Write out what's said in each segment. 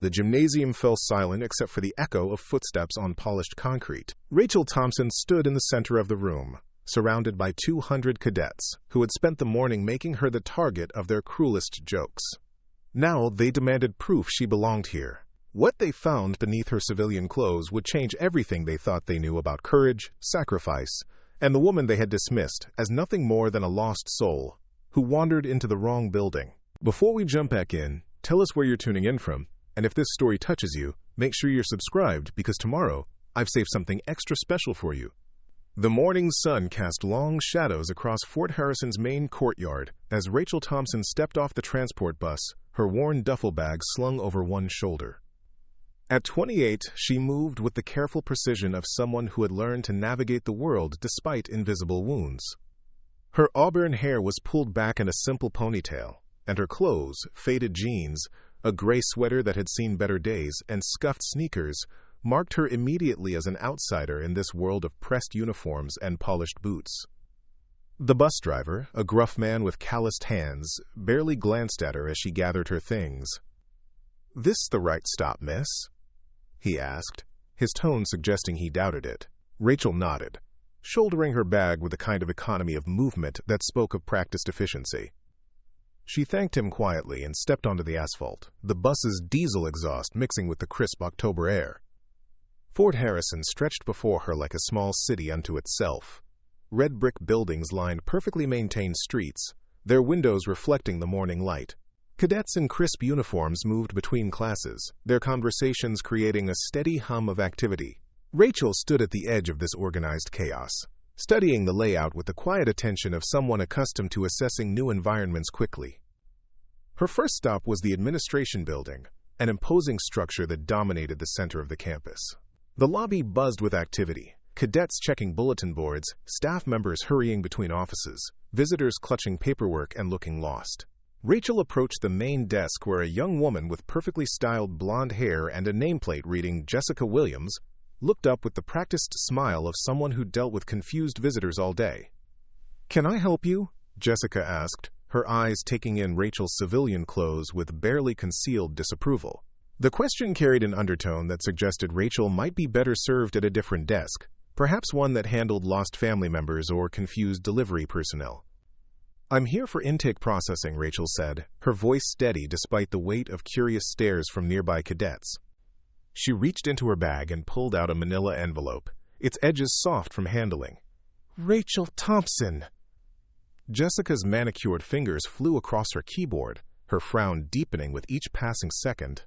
The gymnasium fell silent except for the echo of footsteps on polished concrete. Rachel Thompson stood in the center of the room, surrounded by 200 cadets who had spent the morning making her the target of their cruelest jokes. Now they demanded proof she belonged here. What they found beneath her civilian clothes would change everything they thought they knew about courage, sacrifice, and the woman they had dismissed as nothing more than a lost soul who wandered into the wrong building. Before we jump back in, tell us where you're tuning in from, and if this story touches you, make sure you're subscribed because tomorrow I've saved something extra special for you. The morning sun cast long shadows across Fort Harrison's main courtyard as Rachel Thompson stepped off the transport bus, her worn duffel bag slung over one shoulder. At 28, she moved with the careful precision of someone who had learned to navigate the world despite invisible wounds. Her auburn hair was pulled back in a simple ponytail, and her clothes, faded jeans, a gray sweater that had seen better days, and scuffed sneakers, marked her immediately as an outsider in this world of pressed uniforms and polished boots. The bus driver, a gruff man with calloused hands, barely glanced at her as she gathered her things. "This the right stop, miss?" he asked, his tone suggesting he doubted it. Rachel nodded, shouldering her bag with a kind of economy of movement that spoke of practiced efficiency. She thanked him quietly and stepped onto the asphalt, the bus's diesel exhaust mixing with the crisp October air. Fort Harrison stretched before her like a small city unto itself. Red brick buildings lined perfectly maintained streets, their windows reflecting the morning light. Cadets in crisp uniforms moved between classes, their conversations creating a steady hum of activity. Rachel stood at the edge of this organized chaos, studying the layout with the quiet attention of someone accustomed to assessing new environments quickly. Her first stop was the administration building, an imposing structure that dominated the center of the campus. The lobby buzzed with activity, cadets checking bulletin boards, staff members hurrying between offices, visitors clutching paperwork and looking lost. Rachel approached the main desk where a young woman with perfectly styled blonde hair and a nameplate reading Jessica Williams looked up with the practiced smile of someone who dealt with confused visitors all day. "Can I help you?" Jessica asked, her eyes taking in Rachel's civilian clothes with barely concealed disapproval. The question carried an undertone that suggested Rachel might be better served at a different desk, perhaps one that handled lost family members or confused delivery personnel. "I'm here for intake processing," Rachel said, her voice steady despite the weight of curious stares from nearby cadets. She reached into her bag and pulled out a manila envelope, its edges soft from handling. "Rachel Thompson!" Jessica's manicured fingers flew across her keyboard, her frown deepening with each passing second.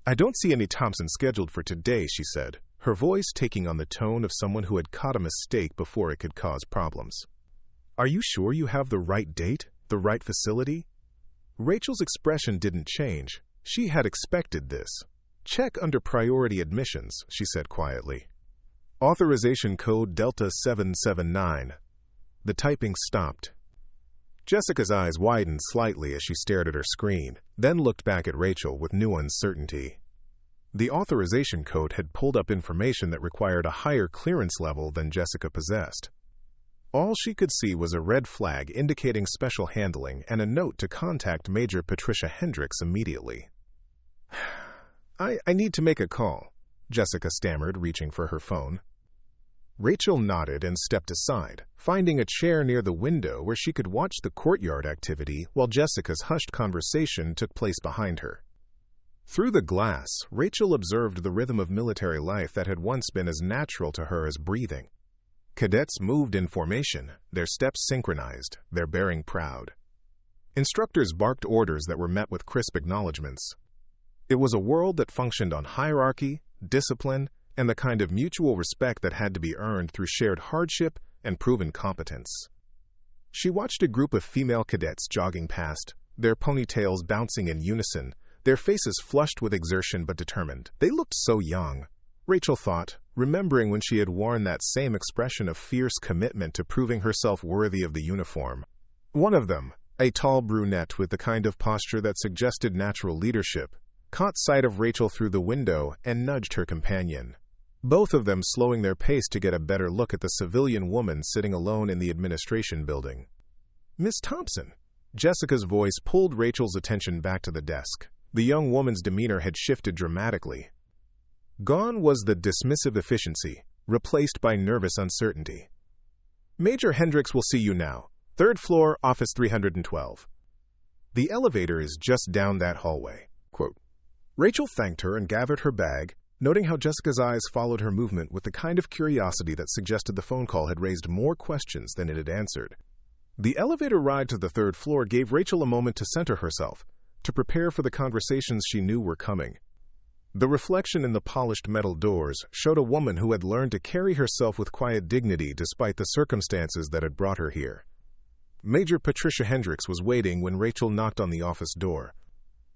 "I don't see any Thompson scheduled for today," she said, her voice taking on the tone of someone who had caught a mistake before it could cause problems. "Are you sure you have the right date, the right facility?" Rachel's expression didn't change. She had expected this. "Check under priority admissions," she said quietly. "Authorization code Delta 779. The typing stopped. Jessica's eyes widened slightly as she stared at her screen, then looked back at Rachel with new uncertainty. The authorization code had pulled up information that required a higher clearance level than Jessica possessed. All she could see was a red flag indicating special handling and a note to contact Major Patricia Hendricks immediately. I need to make a call," Jessica stammered, reaching for her phone. Rachel nodded and stepped aside, finding a chair near the window where she could watch the courtyard activity while Jessica's hushed conversation took place behind her. Through the glass, Rachel observed the rhythm of military life that had once been as natural to her as breathing. Cadets moved in formation, their steps synchronized, their bearing proud. Instructors barked orders that were met with crisp acknowledgments. It was a world that functioned on hierarchy, discipline, and the kind of mutual respect that had to be earned through shared hardship and proven competence. She watched a group of female cadets jogging past, their ponytails bouncing in unison, their faces flushed with exertion but determined. They looked so young, Rachel thought, remembering when she had worn that same expression of fierce commitment to proving herself worthy of the uniform. One of them, a tall brunette with the kind of posture that suggested natural leadership, caught sight of Rachel through the window and nudged her companion. Both of them slowing their pace to get a better look at the civilian woman sitting alone in the administration building. "Miss Thompson." Jessica's voice pulled Rachel's attention back to the desk. The young woman's demeanor had shifted dramatically. Gone was the dismissive efficiency, replaced by nervous uncertainty. "Major Hendricks will see you now. 3rd floor, office 312. The elevator is just down that hallway." Quote. Rachel thanked her and gathered her bag, noting how Jessica's eyes followed her movement with the kind of curiosity that suggested the phone call had raised more questions than it had answered. The elevator ride to the 3rd floor gave Rachel a moment to center herself, to prepare for the conversations she knew were coming. The reflection in the polished metal doors showed a woman who had learned to carry herself with quiet dignity despite the circumstances that had brought her here. Major Patricia Hendricks was waiting when Rachel knocked on the office door.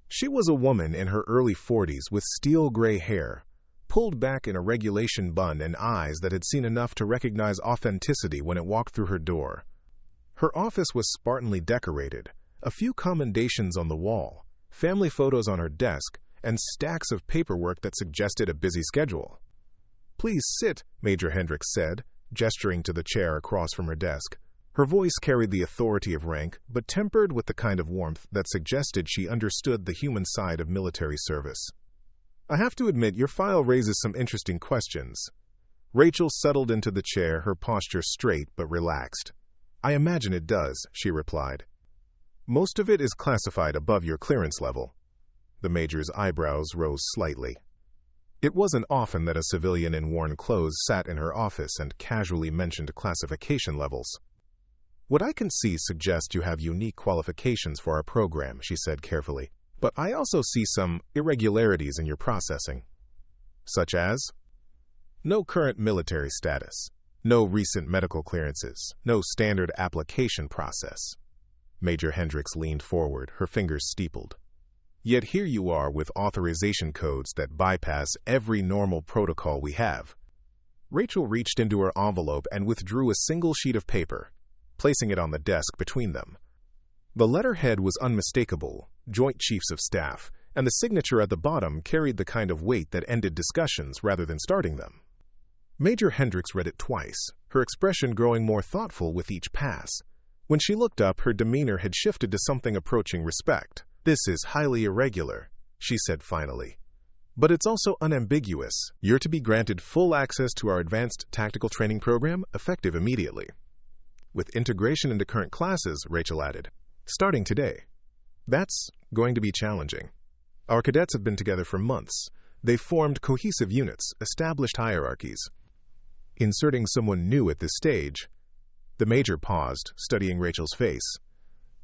She was a woman in her early 40s with steel-gray hair, pulled back in a regulation bun, and eyes that had seen enough to recognize authenticity when it walked through her door. Her office was spartanly decorated, a few commendations on the wall, family photos on her desk, and stacks of paperwork that suggested a busy schedule. "Please sit," Major Hendricks said, gesturing to the chair across from her desk. Her voice carried the authority of rank, but tempered with the kind of warmth that suggested she understood the human side of military service. "I have to admit, your file raises some interesting questions." Rachel settled into the chair, her posture straight but relaxed. "I imagine it does," she replied. "Most of it is classified above your clearance level." The major's eyebrows rose slightly. It wasn't often that a civilian in worn clothes sat in her office and casually mentioned classification levels. "What I can see suggests you have unique qualifications for our program," she said carefully. "But I also see some irregularities in your processing." "Such as?" "No current military status. No recent medical clearances. No standard application process." Major Hendricks leaned forward, her fingers steepled. "Yet here you are with authorization codes that bypass every normal protocol we have." Rachel reached into her envelope and withdrew a single sheet of paper, placing it on the desk between them. The letterhead was unmistakable, Joint Chiefs of Staff, and the signature at the bottom carried the kind of weight that ended discussions rather than starting them. Major Hendricks read it twice, her expression growing more thoughtful with each pass. When she looked up, her demeanor had shifted to something approaching respect. "This is highly irregular," she said finally. "But it's also unambiguous. You're to be granted full access to our advanced tactical training program, effective immediately. With integration into current classes," Rachel added, "starting today." "That's going to be challenging. Our cadets have been together for months. They've formed cohesive units, established hierarchies. Inserting someone new at this stage—" The major paused, studying Rachel's face.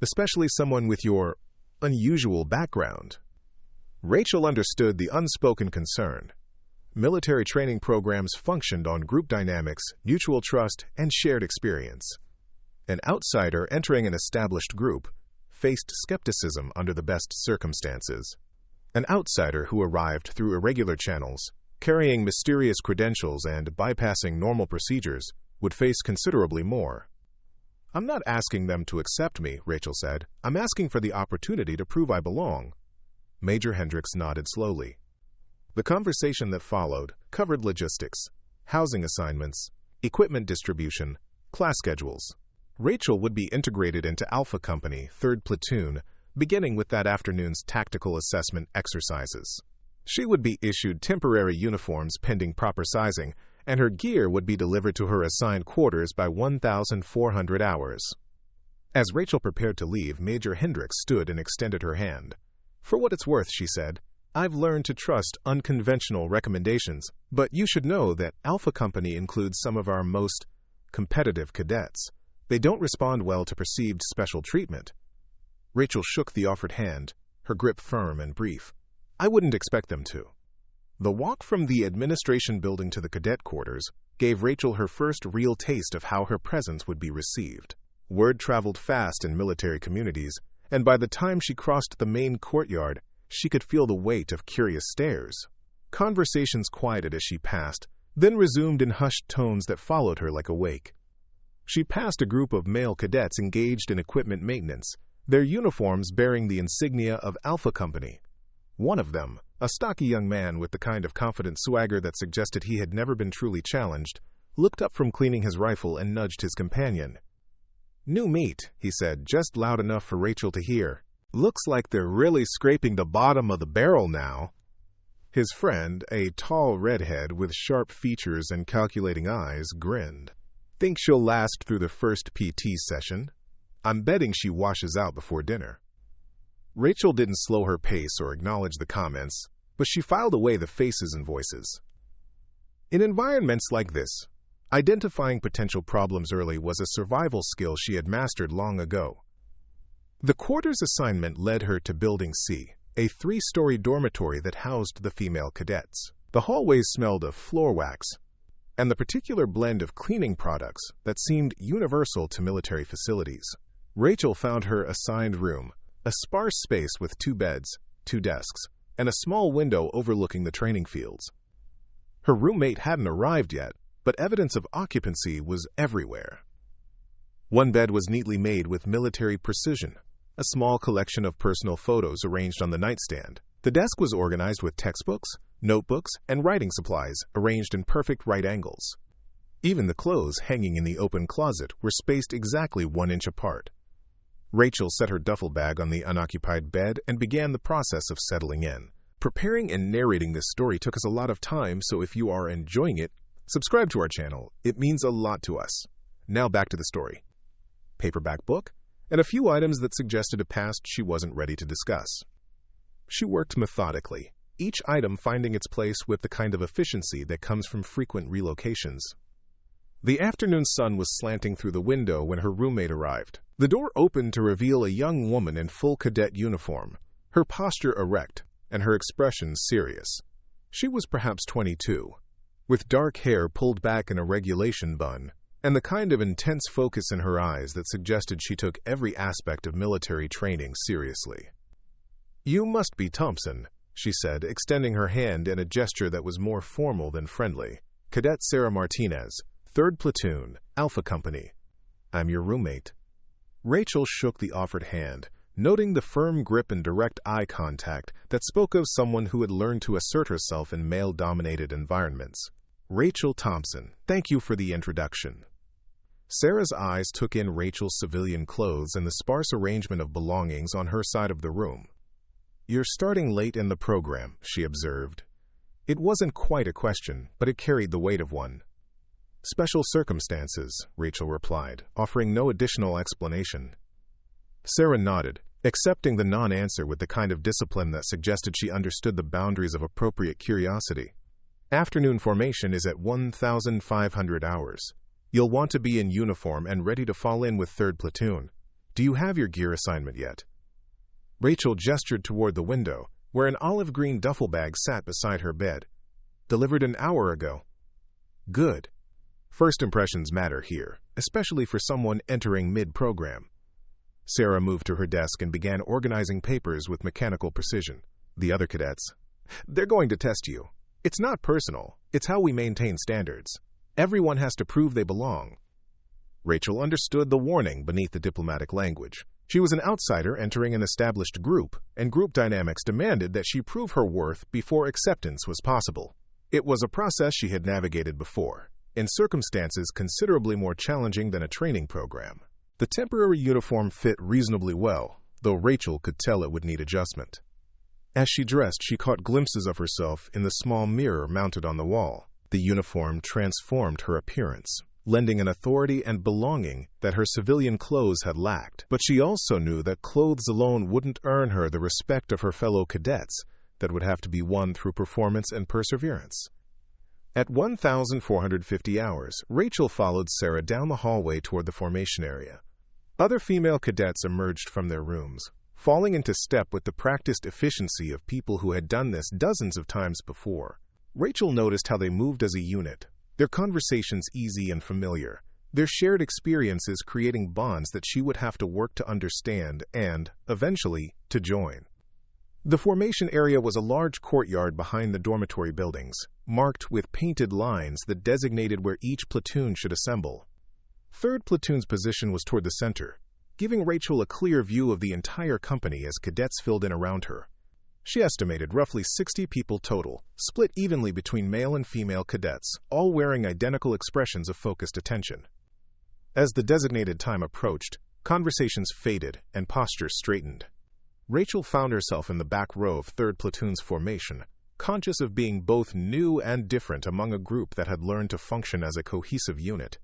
"Especially someone with your unusual background." Rachel understood the unspoken concern. Military training programs functioned on group dynamics, mutual trust, and shared experience. An outsider entering an established group faced skepticism under the best circumstances. An outsider who arrived through irregular channels, carrying mysterious credentials and bypassing normal procedures, would face considerably more. "I'm not asking them to accept me," Rachel said. "I'm asking for the opportunity to prove I belong." Major Hendricks nodded slowly. The conversation that followed covered logistics, housing assignments, equipment distribution, class schedules. Rachel would be integrated into Alpha Company, 3rd Platoon, beginning with that afternoon's tactical assessment exercises. She would be issued temporary uniforms pending proper sizing, and her gear would be delivered to her assigned quarters by 1,400 hours. As Rachel prepared to leave, Major Hendricks stood and extended her hand. "For what it's worth," she said, "I've learned to trust unconventional recommendations, but you should know that Alpha Company includes some of our most competitive cadets. They don't respond well to perceived special treatment." Rachel shook the offered hand, her grip firm and brief. "I wouldn't expect them to." The walk from the administration building to the cadet quarters gave Rachel her first real taste of how her presence would be received. Word traveled fast in military communities, and by the time she crossed the main courtyard, she could feel the weight of curious stares. Conversations quieted as she passed, then resumed in hushed tones that followed her like a wake. She passed a group of male cadets engaged in equipment maintenance, their uniforms bearing the insignia of Alpha Company. One of them, a stocky young man with the kind of confident swagger that suggested he had never been truly challenged, looked up from cleaning his rifle and nudged his companion. "New meat," he said, just loud enough for Rachel to hear. Looks like they're really scraping the bottom of the barrel now. His friend, a tall redhead with sharp features and calculating eyes, grinned. Think she'll last through the first PT session? I'm betting she washes out before dinner. Rachel didn't slow her pace or acknowledge the comments, but she filed away the faces and voices. In environments like this, identifying potential problems early was a survival skill she had mastered long ago. The quarters assignment led her to Building C, a 3-story dormitory that housed the female cadets. The hallways smelled of floor wax and the particular blend of cleaning products that seemed universal to military facilities. Rachel found her assigned room, a sparse space with 2 beds, 2 desks, and a small window overlooking the training fields. Her roommate hadn't arrived yet, but evidence of occupancy was everywhere. One bed was neatly made with military precision, a small collection of personal photos arranged on the nightstand. The desk was organized with textbooks, notebooks, and writing supplies arranged in perfect right angles. Even the clothes hanging in the open closet were spaced exactly 1 inch apart. Rachel set her duffel bag on the unoccupied bed and began the process of settling in. Preparing and narrating this story took us a lot of time, so if you are enjoying it, subscribe to our channel. It means a lot to us. Now back to the story. Paperback book, and a few items that suggested a past she wasn't ready to discuss. She worked methodically, each item finding its place with the kind of efficiency that comes from frequent relocations. The afternoon sun was slanting through the window when her roommate arrived. The door opened to reveal a young woman in full cadet uniform, her posture erect and her expression serious. She was perhaps 22, with dark hair pulled back in a regulation bun, and the kind of intense focus in her eyes that suggested she took every aspect of military training seriously. "You must be Thompson," she said, extending her hand in a gesture that was more formal than friendly. "Cadet Sarah Martinez, 3rd Platoon, Alpha Company. I'm your roommate." Rachel shook the offered hand, noting the firm grip and direct eye contact that spoke of someone who had learned to assert herself in male-dominated environments. "Rachel Thompson, thank you for the introduction." Sarah's eyes took in Rachel's civilian clothes and the sparse arrangement of belongings on her side of the room. "You're starting late in the program," she observed. It wasn't quite a question, but it carried the weight of one. "Special circumstances," Rachel replied, offering no additional explanation. Sarah nodded, accepting the non-answer with the kind of discipline that suggested she understood the boundaries of appropriate curiosity. "Afternoon formation is at 1,500 hours. You'll want to be in uniform and ready to fall in with 3rd Platoon. Do you have your gear assignment yet?" Rachel gestured toward the window, where an olive green duffel bag sat beside her bed. "Delivered an hour ago." "Good. First impressions matter here, especially for someone entering mid-program." Sarah moved to her desk and began organizing papers with mechanical precision. The other cadets, "They're going to test you. It's not personal. It's how we maintain standards. Everyone has to prove they belong." Rachel understood the warning beneath the diplomatic language. She was an outsider entering an established group, and group dynamics demanded that she prove her worth before acceptance was possible. It was a process she had navigated before, in circumstances considerably more challenging than a training program. The temporary uniform fit reasonably well, though Rachel could tell it would need adjustment. As she dressed, she caught glimpses of herself in the small mirror mounted on the wall. The uniform transformed her appearance, lending an authority and belonging that her civilian clothes had lacked. But she also knew that clothes alone wouldn't earn her the respect of her fellow cadets that would have to be won through performance and perseverance. At 1,450 hours, Rachel followed Sarah down the hallway toward the formation area. Other female cadets emerged from their rooms, falling into step with the practiced efficiency of people who had done this dozens of times before. Rachel noticed how they moved as a unit, their conversations easy and familiar, their shared experiences creating bonds that she would have to work to understand and, eventually, to join. The formation area was a large courtyard behind the dormitory buildings, marked with painted lines that designated where each platoon should assemble. 3rd Platoon's position was toward the center, giving Rachel a clear view of the entire company as cadets filled in around her. She estimated roughly 60 people total, split evenly between male and female cadets, all wearing identical expressions of focused attention. As the designated time approached, conversations faded and postures straightened. Rachel found herself in the back row of 3rd Platoon's formation, conscious of being both new and different among a group that had learned to function as a cohesive unit.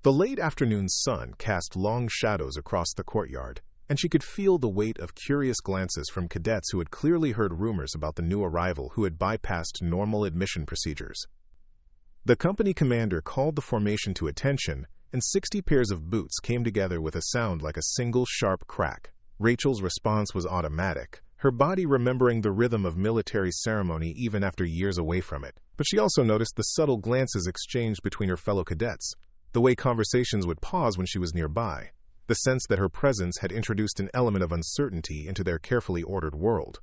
The late afternoon sun cast long shadows across the courtyard, and she could feel the weight of curious glances from cadets who had clearly heard rumors about the new arrival who had bypassed normal admission procedures. The company commander called the formation to attention, and 60 pairs of boots came together with a sound like a single sharp crack. Rachel's response was automatic, her body remembering the rhythm of military ceremony even after years away from it. But she also noticed the subtle glances exchanged between her fellow cadets, the way conversations would pause when she was nearby, the sense that her presence had introduced an element of uncertainty into their carefully ordered world.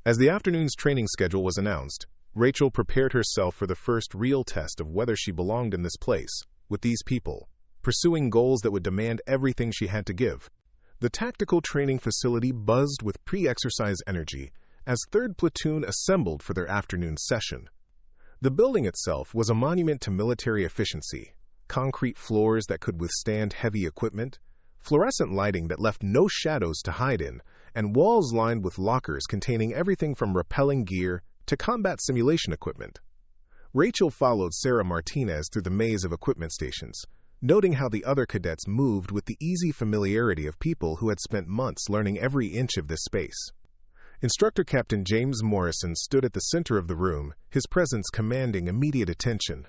As the afternoon's training schedule was announced, Rachel prepared herself for the first real test of whether she belonged in this place, with these people, pursuing goals that would demand everything she had to give. The tactical training facility buzzed with pre-exercise energy as 3rd Platoon assembled for their afternoon session. The building itself was a monument to military efficiency, concrete floors that could withstand heavy equipment, fluorescent lighting that left no shadows to hide in, and walls lined with lockers containing everything from rappelling gear to combat simulation equipment. Rachel followed Sarah Martinez through the maze of equipment stations, noting how the other cadets moved with the easy familiarity of people who had spent months learning every inch of this space. Instructor Captain James Morrison stood at the center of the room, his presence commanding immediate attention.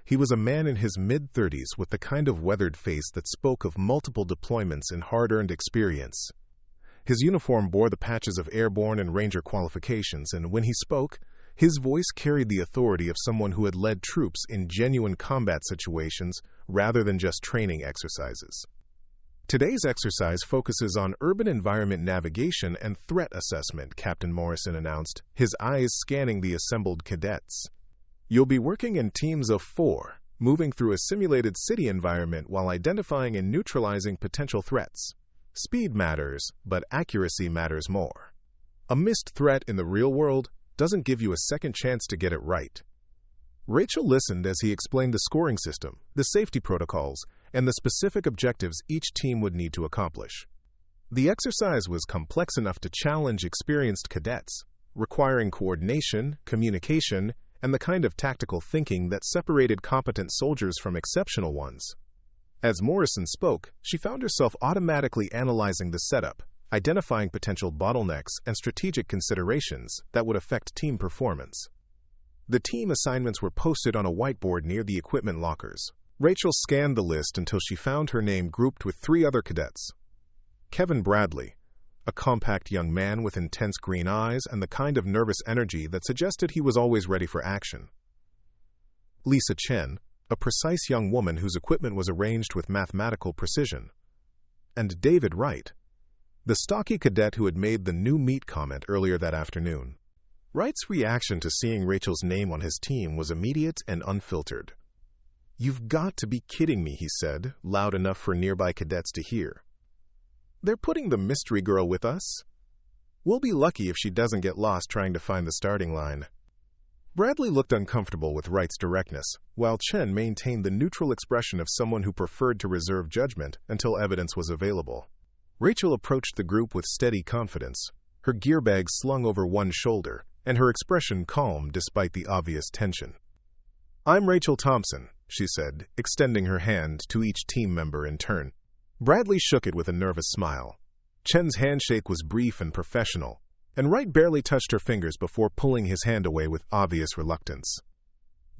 He was a man in his mid-30s with the kind of weathered face that spoke of multiple deployments and hard-earned experience. His uniform bore the patches of airborne and ranger qualifications, and when he spoke, his voice carried the authority of someone who had led troops in genuine combat situations rather than just training exercises. Today's exercise focuses on urban environment navigation and threat assessment, Captain Morrison announced, his eyes scanning the assembled cadets. You'll be working in teams of 4, moving through a simulated city environment while identifying and neutralizing potential threats. Speed matters, but accuracy matters more. A missed threat in the real world doesn't give you a second chance to get it right. Rachel listened as he explained the scoring system, the safety protocols, and the specific objectives each team would need to accomplish. The exercise was complex enough to challenge experienced cadets, requiring coordination, communication, and the kind of tactical thinking that separated competent soldiers from exceptional ones. As Morrison spoke, she found herself automatically analyzing the setup, identifying potential bottlenecks and strategic considerations that would affect team performance. The team assignments were posted on a whiteboard near the equipment lockers. Rachel scanned the list until she found her name grouped with 3 other cadets. Kevin Bradley, a compact young man with intense green eyes and the kind of nervous energy that suggested he was always ready for action. Lisa Chen, a precise young woman whose equipment was arranged with mathematical precision. And David Wright, the stocky cadet who had made the new meat comment earlier that afternoon. Wright's reaction to seeing Rachel's name on his team was immediate and unfiltered. "You've got to be kidding me," he said, loud enough for nearby cadets to hear. "They're putting the mystery girl with us? We'll be lucky if she doesn't get lost trying to find the starting line." Bradley looked uncomfortable with Wright's directness, while Chen maintained the neutral expression of someone who preferred to reserve judgment until evidence was available. Rachel approached the group with steady confidence, her gear bag slung over one shoulder, and her expression calm despite the obvious tension. "I'm Rachel Thompson," she said, extending her hand to each team member in turn. Bradley shook it with a nervous smile. Chen's handshake was brief and professional, and Wright barely touched her fingers before pulling his hand away with obvious reluctance.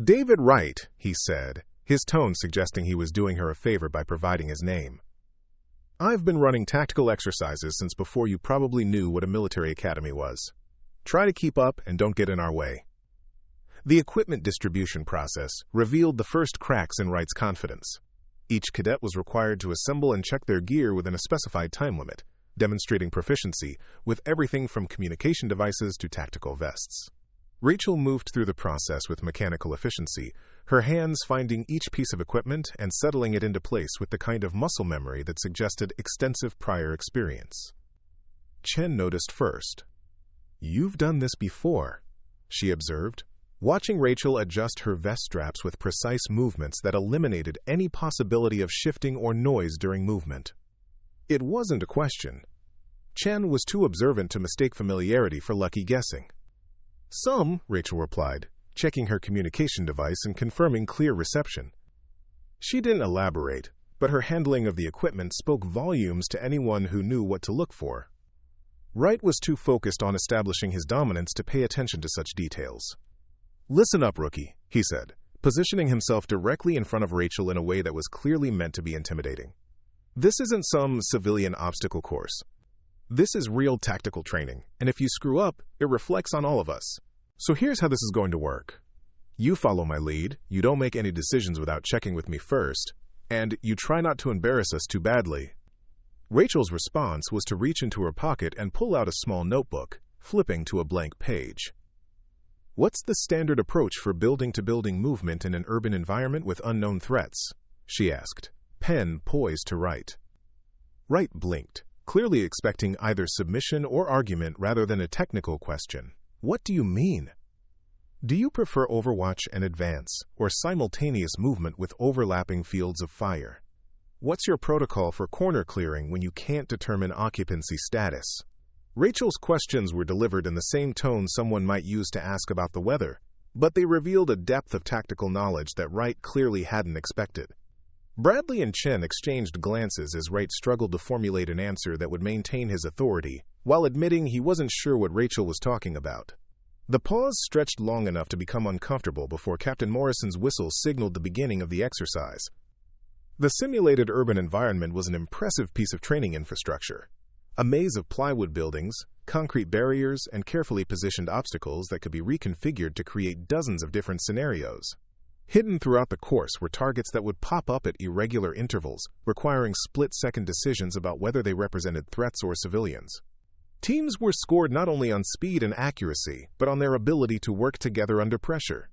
"David Wright," he said, his tone suggesting he was doing her a favor by providing his name. "I've been running tactical exercises since before you probably knew what a military academy was. Try to keep up and don't get in our way." The equipment distribution process revealed the first cracks in Wright's confidence. Each cadet was required to assemble and check their gear within a specified time limit, demonstrating proficiency with everything from communication devices to tactical vests. Rachel moved through the process with mechanical efficiency, her hands finding each piece of equipment and settling it into place with the kind of muscle memory that suggested extensive prior experience. Chen noticed first. "You've done this before," she observed, watching Rachel adjust her vest straps with precise movements that eliminated any possibility of shifting or noise during movement. It wasn't a question. Chen was too observant to mistake familiarity for lucky guessing. "Some," Rachel replied, checking her communication device and confirming clear reception. She didn't elaborate, but her handling of the equipment spoke volumes to anyone who knew what to look for. Wright was too focused on establishing his dominance to pay attention to such details. "Listen up, rookie," he said, positioning himself directly in front of Rachel in a way that was clearly meant to be intimidating. "This isn't some civilian obstacle course. This is real tactical training, and if you screw up, it reflects on all of us. So here's how this is going to work. You follow my lead, you don't make any decisions without checking with me first, and you try not to embarrass us too badly." Rachel's response was to reach into her pocket and pull out a small notebook, flipping to a blank page. "What's the standard approach for building-to-building movement in an urban environment with unknown threats?" she asked, pen poised to write. Wright blinked, clearly expecting either submission or argument rather than a technical question. "What do you mean? Do you prefer Overwatch and Advance, or simultaneous movement with overlapping fields of fire? What's your protocol for corner clearing when you can't determine occupancy status?" Rachel's questions were delivered in the same tone someone might use to ask about the weather, but they revealed a depth of tactical knowledge that Wright clearly hadn't expected. Bradley and Chen exchanged glances as Wright struggled to formulate an answer that would maintain his authority, while admitting he wasn't sure what Rachel was talking about. The pause stretched long enough to become uncomfortable before Captain Morrison's whistle signaled the beginning of the exercise. The simulated urban environment was an impressive piece of training infrastructure. A maze of plywood buildings, concrete barriers, and carefully positioned obstacles that could be reconfigured to create dozens of different scenarios. Hidden throughout the course were targets that would pop up at irregular intervals, requiring split-second decisions about whether they represented threats or civilians. Teams were scored not only on speed and accuracy, but on their ability to work together under pressure.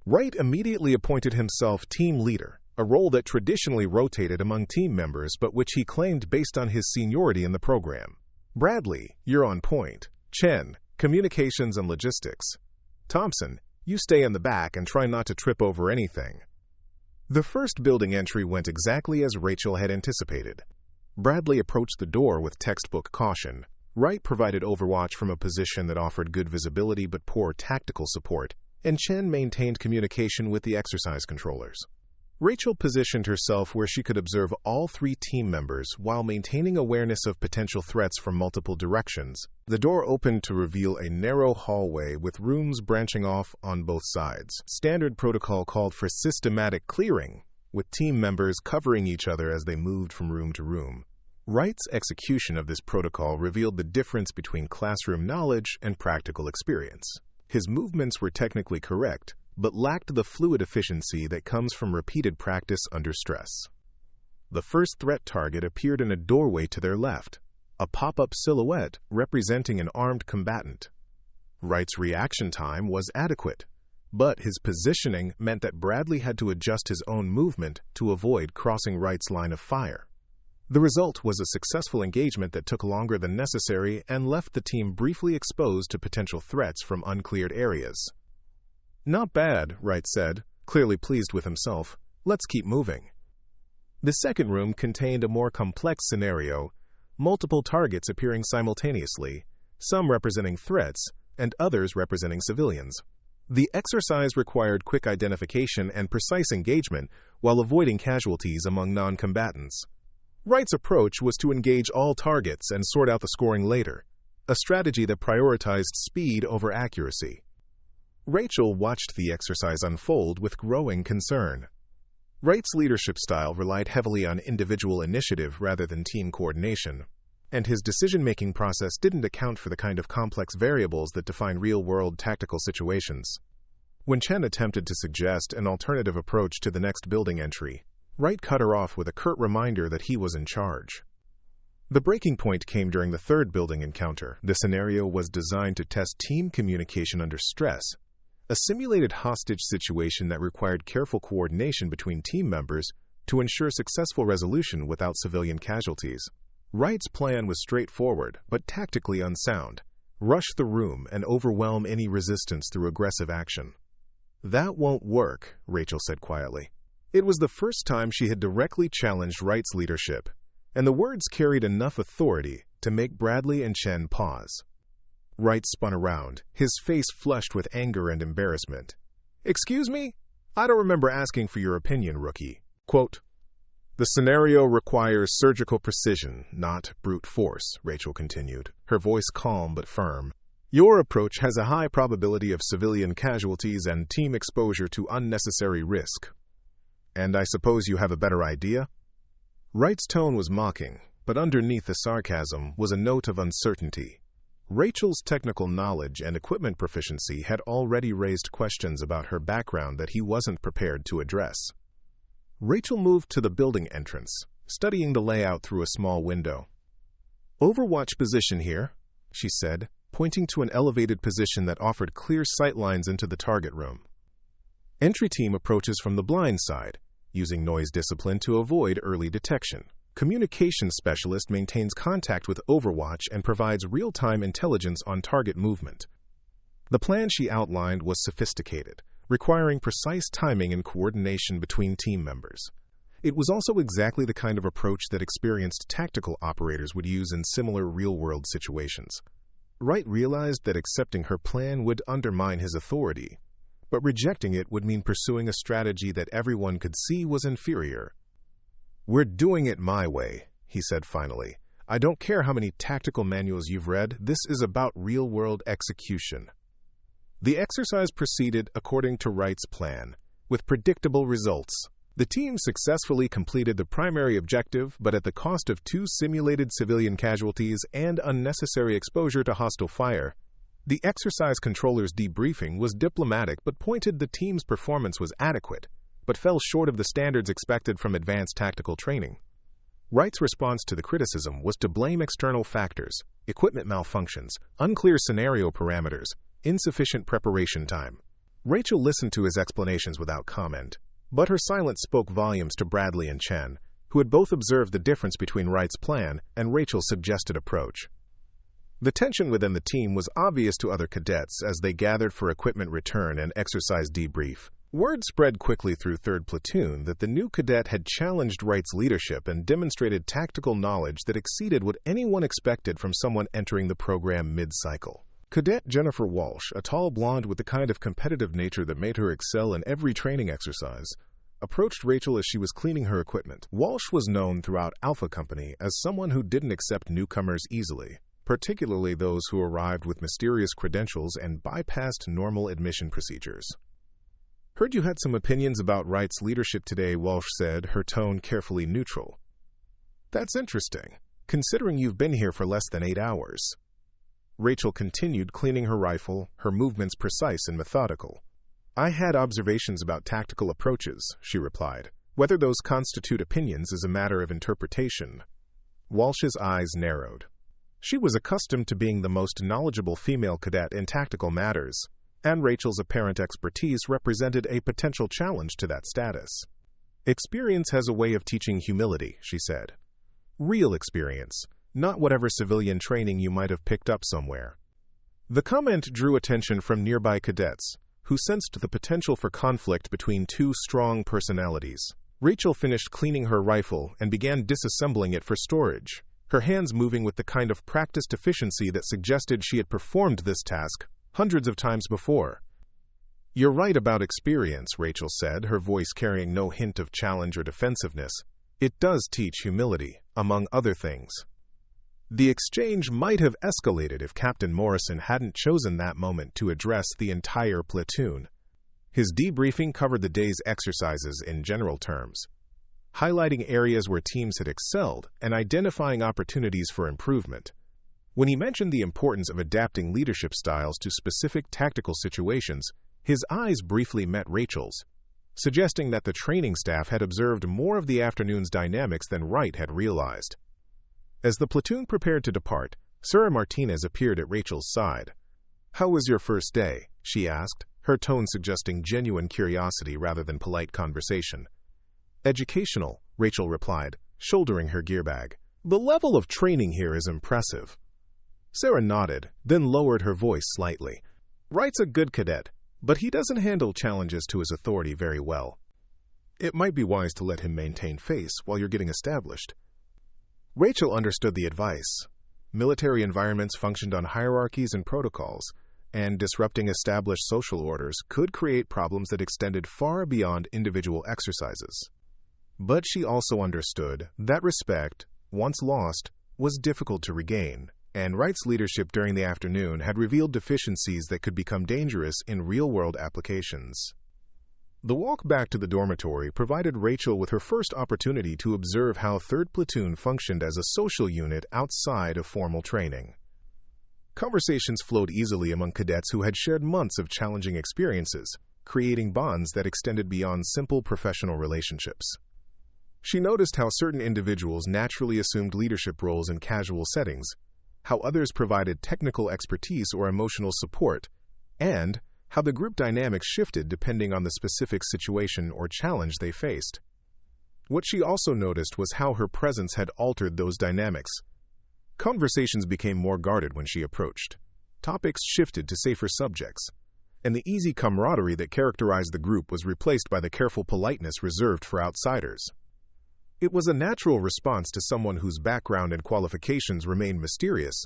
Wright immediately appointed himself team leader, a role that traditionally rotated among team members but which he claimed based on his seniority in the program. "Bradley, you're on point. Chen, communications and logistics. Thompson, you stay in the back and try not to trip over anything." The first building entry went exactly as Rachel had anticipated. Bradley approached the door with textbook caution. Wright provided Overwatch from a position that offered good visibility but poor tactical support, and Chen maintained communication with the exercise controllers. Rachel positioned herself where she could observe all three team members while maintaining awareness of potential threats from multiple directions. The door opened to reveal a narrow hallway with rooms branching off on both sides. Standard protocol called for systematic clearing, with team members covering each other as they moved from room to room. Wright's execution of this protocol revealed the difference between classroom knowledge and practical experience. His movements were technically correct, but lacked the fluid efficiency that comes from repeated practice under stress. The first threat target appeared in a doorway to their left, a pop-up silhouette representing an armed combatant. Wright's reaction time was adequate, but his positioning meant that Bradley had to adjust his own movement to avoid crossing Wright's line of fire. The result was a successful engagement that took longer than necessary and left the team briefly exposed to potential threats from uncleared areas. "Not bad," Wright said, clearly pleased with himself. "Let's keep moving." The second room contained a more complex scenario, multiple targets appearing simultaneously, some representing threats and others representing civilians. The exercise required quick identification and precise engagement while avoiding casualties among non-combatants. Wright's approach was to engage all targets and sort out the scoring later, a strategy that prioritized speed over accuracy. Rachel watched the exercise unfold with growing concern. Wright's leadership style relied heavily on individual initiative rather than team coordination, and his decision-making process didn't account for the kind of complex variables that define real-world tactical situations. When Chen attempted to suggest an alternative approach to the next building entry, Wright cut her off with a curt reminder that he was in charge. The breaking point came during the third building encounter. The scenario was designed to test team communication under stress, a simulated hostage situation that required careful coordination between team members to ensure successful resolution without civilian casualties. Wright's plan was straightforward, but tactically unsound. Rush the room and overwhelm any resistance through aggressive action. "That won't work," Rachel said quietly. It was the first time she had directly challenged Wright's leadership, and the words carried enough authority to make Bradley and Chen pause. Wright spun around, his face flushed with anger and embarrassment. "Excuse me? I don't remember asking for your opinion, rookie." Quote, "The scenario requires surgical precision, not brute force," Rachel continued, her voice calm but firm. "Your approach has a high probability of civilian casualties and team exposure to unnecessary risk. And I suppose you have a better idea?" Wright's tone was mocking, but underneath the sarcasm was a note of uncertainty. Rachel's technical knowledge and equipment proficiency had already raised questions about her background that he wasn't prepared to address. Rachel moved to the building entrance, studying the layout through a small window. "Overwatch position here," she said, pointing to an elevated position that offered clear sightlines into the target room. "Entry team approaches from the blind side, using noise discipline to avoid early detection. Communications specialist maintains contact with Overwatch and provides real-time intelligence on target movement." The plan she outlined was sophisticated, requiring precise timing and coordination between team members. It was also exactly the kind of approach that experienced tactical operators would use in similar real-world situations. Wright realized that accepting her plan would undermine his authority, but rejecting it would mean pursuing a strategy that everyone could see was inferior. "We're doing it my way," he said finally. "I don't care how many tactical manuals you've read, this is about real-world execution." The exercise proceeded according to Wright's plan, with predictable results. The team successfully completed the primary objective, but at the cost of 2 simulated civilian casualties and unnecessary exposure to hostile fire. The exercise controller's debriefing was diplomatic but pointed the team's performance was adequate, but fell short of the standards expected from advanced tactical training. Wright's response to the criticism was to blame external factors, equipment malfunctions, unclear scenario parameters, insufficient preparation time. Rachel listened to his explanations without comment, but her silence spoke volumes to Bradley and Chen, who had both observed the difference between Wright's plan and Rachel's suggested approach. The tension within the team was obvious to other cadets as they gathered for equipment return and exercise debrief. Word spread quickly through 3rd Platoon that the new cadet had challenged Wright's leadership and demonstrated tactical knowledge that exceeded what anyone expected from someone entering the program mid-cycle. Cadet Jennifer Walsh, a tall blonde with the kind of competitive nature that made her excel in every training exercise, approached Rachel as she was cleaning her equipment. Walsh was known throughout Alpha Company as someone who didn't accept newcomers easily, particularly those who arrived with mysterious credentials and bypassed normal admission procedures. "Heard you had some opinions about Wright's leadership today," Walsh said, her tone carefully neutral. "That's interesting, considering you've been here for less than 8 hours. Rachel continued cleaning her rifle, her movements precise and methodical. "I had observations about tactical approaches," she replied. "Whether those constitute opinions is a matter of interpretation." Walsh's eyes narrowed. She was accustomed to being the most knowledgeable female cadet in tactical matters, and Rachel's apparent expertise represented a potential challenge to that status. "Experience has a way of teaching humility," she said. "Real experience, not whatever civilian training you might have picked up somewhere." The comment drew attention from nearby cadets, who sensed the potential for conflict between 2 strong personalities. Rachel finished cleaning her rifle and began disassembling it for storage, her hands moving with the kind of practiced efficiency that suggested she had performed this task hundreds of times before. "You're right about experience," Rachel said, her voice carrying no hint of challenge or defensiveness. "It does teach humility, among other things." The exchange might have escalated if Captain Morrison hadn't chosen that moment to address the entire platoon. His debriefing covered the day's exercises in general terms, highlighting areas where teams had excelled and identifying opportunities for improvement. When he mentioned the importance of adapting leadership styles to specific tactical situations, his eyes briefly met Rachel's, suggesting that the training staff had observed more of the afternoon's dynamics than Wright had realized. As the platoon prepared to depart, Sarah Martinez appeared at Rachel's side. "How was your first day?" she asked, her tone suggesting genuine curiosity rather than polite conversation. "Educational," Rachel replied, shouldering her gear bag. "The level of training here is impressive." Sarah nodded, then lowered her voice slightly. "Wright's a good cadet, but he doesn't handle challenges to his authority very well. It might be wise to let him maintain face while you're getting established." Rachel understood the advice. Military environments functioned on hierarchies and protocols, and disrupting established social orders could create problems that extended far beyond individual exercises. But she also understood that respect, once lost, was difficult to regain, and Wright's leadership during the afternoon had revealed deficiencies that could become dangerous in real-world applications. The walk back to the dormitory provided Rachel with her first opportunity to observe how 3rd Platoon functioned as a social unit outside of formal training. Conversations flowed easily among cadets who had shared months of challenging experiences, creating bonds that extended beyond simple professional relationships. She noticed how certain individuals naturally assumed leadership roles in casual settings, how others provided technical expertise or emotional support, and how the group dynamics shifted depending on the specific situation or challenge they faced. What she also noticed was how her presence had altered those dynamics. Conversations became more guarded when she approached. Topics shifted to safer subjects, and the easy camaraderie that characterized the group was replaced by the careful politeness reserved for outsiders. It was a natural response to someone whose background and qualifications remained mysterious,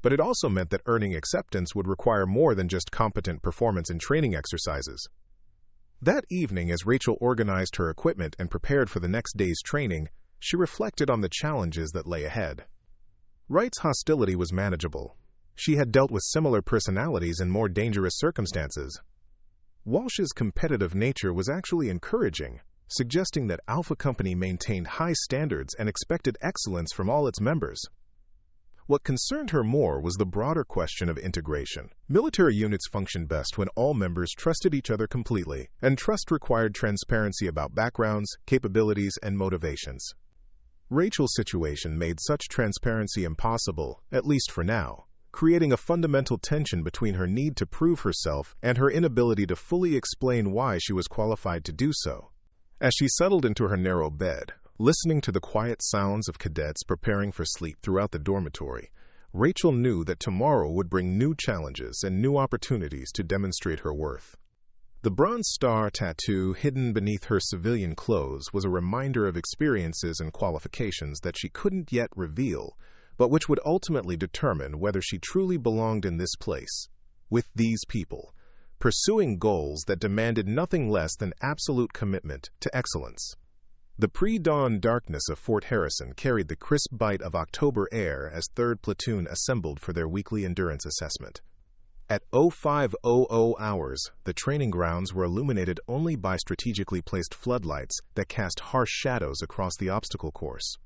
but it also meant that earning acceptance would require more than just competent performance in training exercises. That evening, as Rachel organized her equipment and prepared for the next day's training, she reflected on the challenges that lay ahead. Wright's hostility was manageable. She had dealt with similar personalities in more dangerous circumstances. Walsh's competitive nature was actually encouraging, suggesting that Alpha Company maintained high standards and expected excellence from all its members. What concerned her more was the broader question of integration. Military units functioned best when all members trusted each other completely, and trust required transparency about backgrounds, capabilities, and motivations. Rachel's situation made such transparency impossible, at least for now, creating a fundamental tension between her need to prove herself and her inability to fully explain why she was qualified to do so. As she settled into her narrow bed, listening to the quiet sounds of cadets preparing for sleep throughout the dormitory, Rachel knew that tomorrow would bring new challenges and new opportunities to demonstrate her worth. The Bronze Star tattoo hidden beneath her civilian clothes was a reminder of experiences and qualifications that she couldn't yet reveal, but which would ultimately determine whether she truly belonged in this place, with these people, pursuing goals that demanded nothing less than absolute commitment to excellence. The pre-dawn darkness of Fort Harrison carried the crisp bite of October air as 3rd Platoon assembled for their weekly endurance assessment. At 0500 hours, the training grounds were illuminated only by strategically placed floodlights that cast harsh shadows across the obstacle course.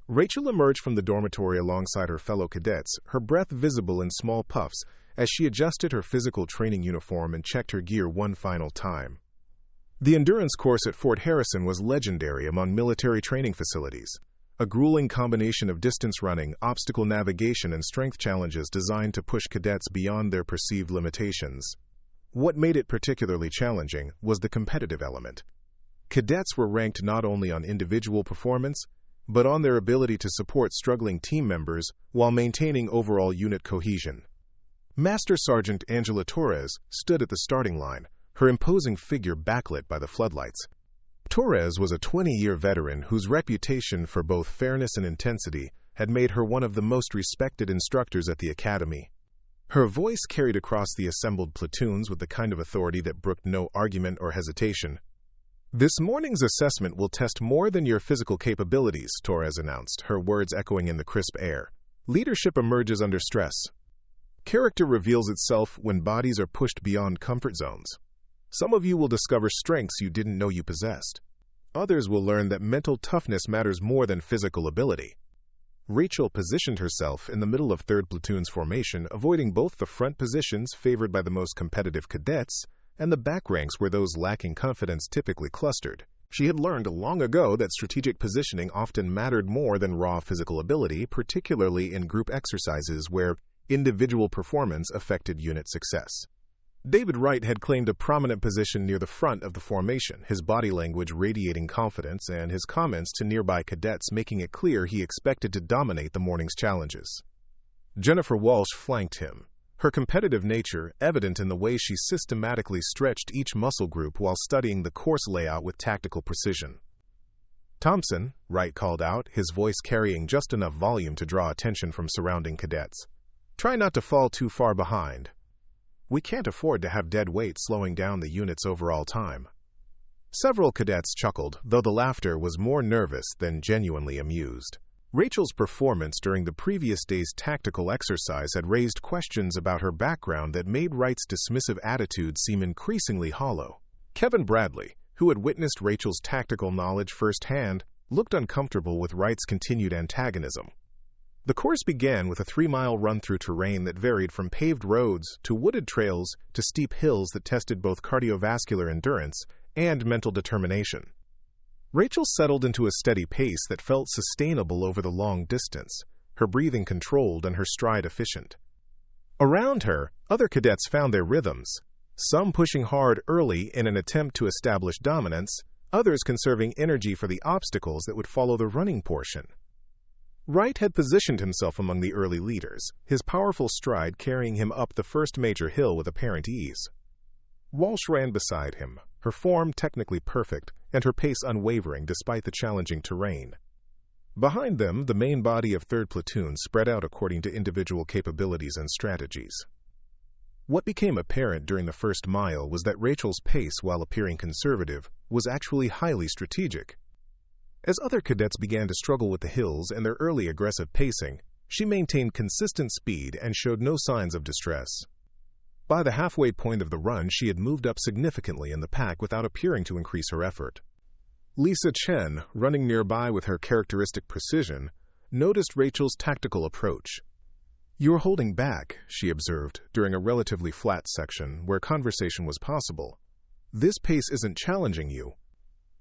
Rachel emerged from the dormitory alongside her fellow cadets, her breath visible in small puffs as she adjusted her physical training uniform and checked her gear one final time. The endurance course at Fort Harrison was legendary among military training facilities, a grueling combination of distance running, obstacle navigation, and strength challenges designed to push cadets beyond their perceived limitations. What made it particularly challenging was the competitive element. Cadets were ranked not only on individual performance, but on their ability to support struggling team members while maintaining overall unit cohesion. Master Sergeant Angela Torres stood at the starting line, her imposing figure backlit by the floodlights. Torres was a 20-year veteran whose reputation for both fairness and intensity had made her one of the most respected instructors at the academy. Her voice carried across the assembled platoons with the kind of authority that brooked no argument or hesitation. "This morning's assessment will test more than your physical capabilities," Torres announced, her words echoing in the crisp air. "Leadership emerges under stress. Character reveals itself when bodies are pushed beyond comfort zones. Some of you will discover strengths you didn't know you possessed. Others will learn that mental toughness matters more than physical ability." Rachel positioned herself in the middle of 3rd Platoon's formation, avoiding both the front positions favored by the most competitive cadets and the back ranks where those lacking confidence typically clustered. She had learned long ago that strategic positioning often mattered more than raw physical ability, particularly in group exercises where individual performance affected unit success. David Wright had claimed a prominent position near the front of the formation, his body language radiating confidence and his comments to nearby cadets making it clear he expected to dominate the morning's challenges. Jennifer Walsh flanked him, her competitive nature evident in the way she systematically stretched each muscle group while studying the course layout with tactical precision. "Thompson," Wright called out, his voice carrying just enough volume to draw attention from surrounding cadets. "Try not to fall too far behind. We can't afford to have dead weight slowing down the unit's overall time." Several cadets chuckled, though the laughter was more nervous than genuinely amused. Rachel's performance during the previous day's tactical exercise had raised questions about her background that made Wright's dismissive attitude seem increasingly hollow. Kevin Bradley, who had witnessed Rachel's tactical knowledge firsthand, looked uncomfortable with Wright's continued antagonism. The course began with a 3-mile run through terrain that varied from paved roads to wooded trails to steep hills that tested both cardiovascular endurance and mental determination. Rachel settled into a steady pace that felt sustainable over the long distance, her breathing controlled and her stride efficient. Around her, other cadets found their rhythms, some pushing hard early in an attempt to establish dominance, others conserving energy for the obstacles that would follow the running portion. Wright had positioned himself among the early leaders, his powerful stride carrying him up the first major hill with apparent ease. Walsh ran beside him, her form technically perfect and her pace unwavering despite the challenging terrain. Behind them, the main body of 3rd Platoon spread out according to individual capabilities and strategies. What became apparent during the first mile was that Rachel's pace, while appearing conservative, was actually highly strategic. As other cadets began to struggle with the hills and their early aggressive pacing, she maintained consistent speed and showed no signs of distress. By the halfway point of the run, she had moved up significantly in the pack without appearing to increase her effort. Lisa Chen, running nearby with her characteristic precision, noticed Rachel's tactical approach. "You're holding back," she observed, during a relatively flat section where conversation was possible. "This pace isn't challenging you."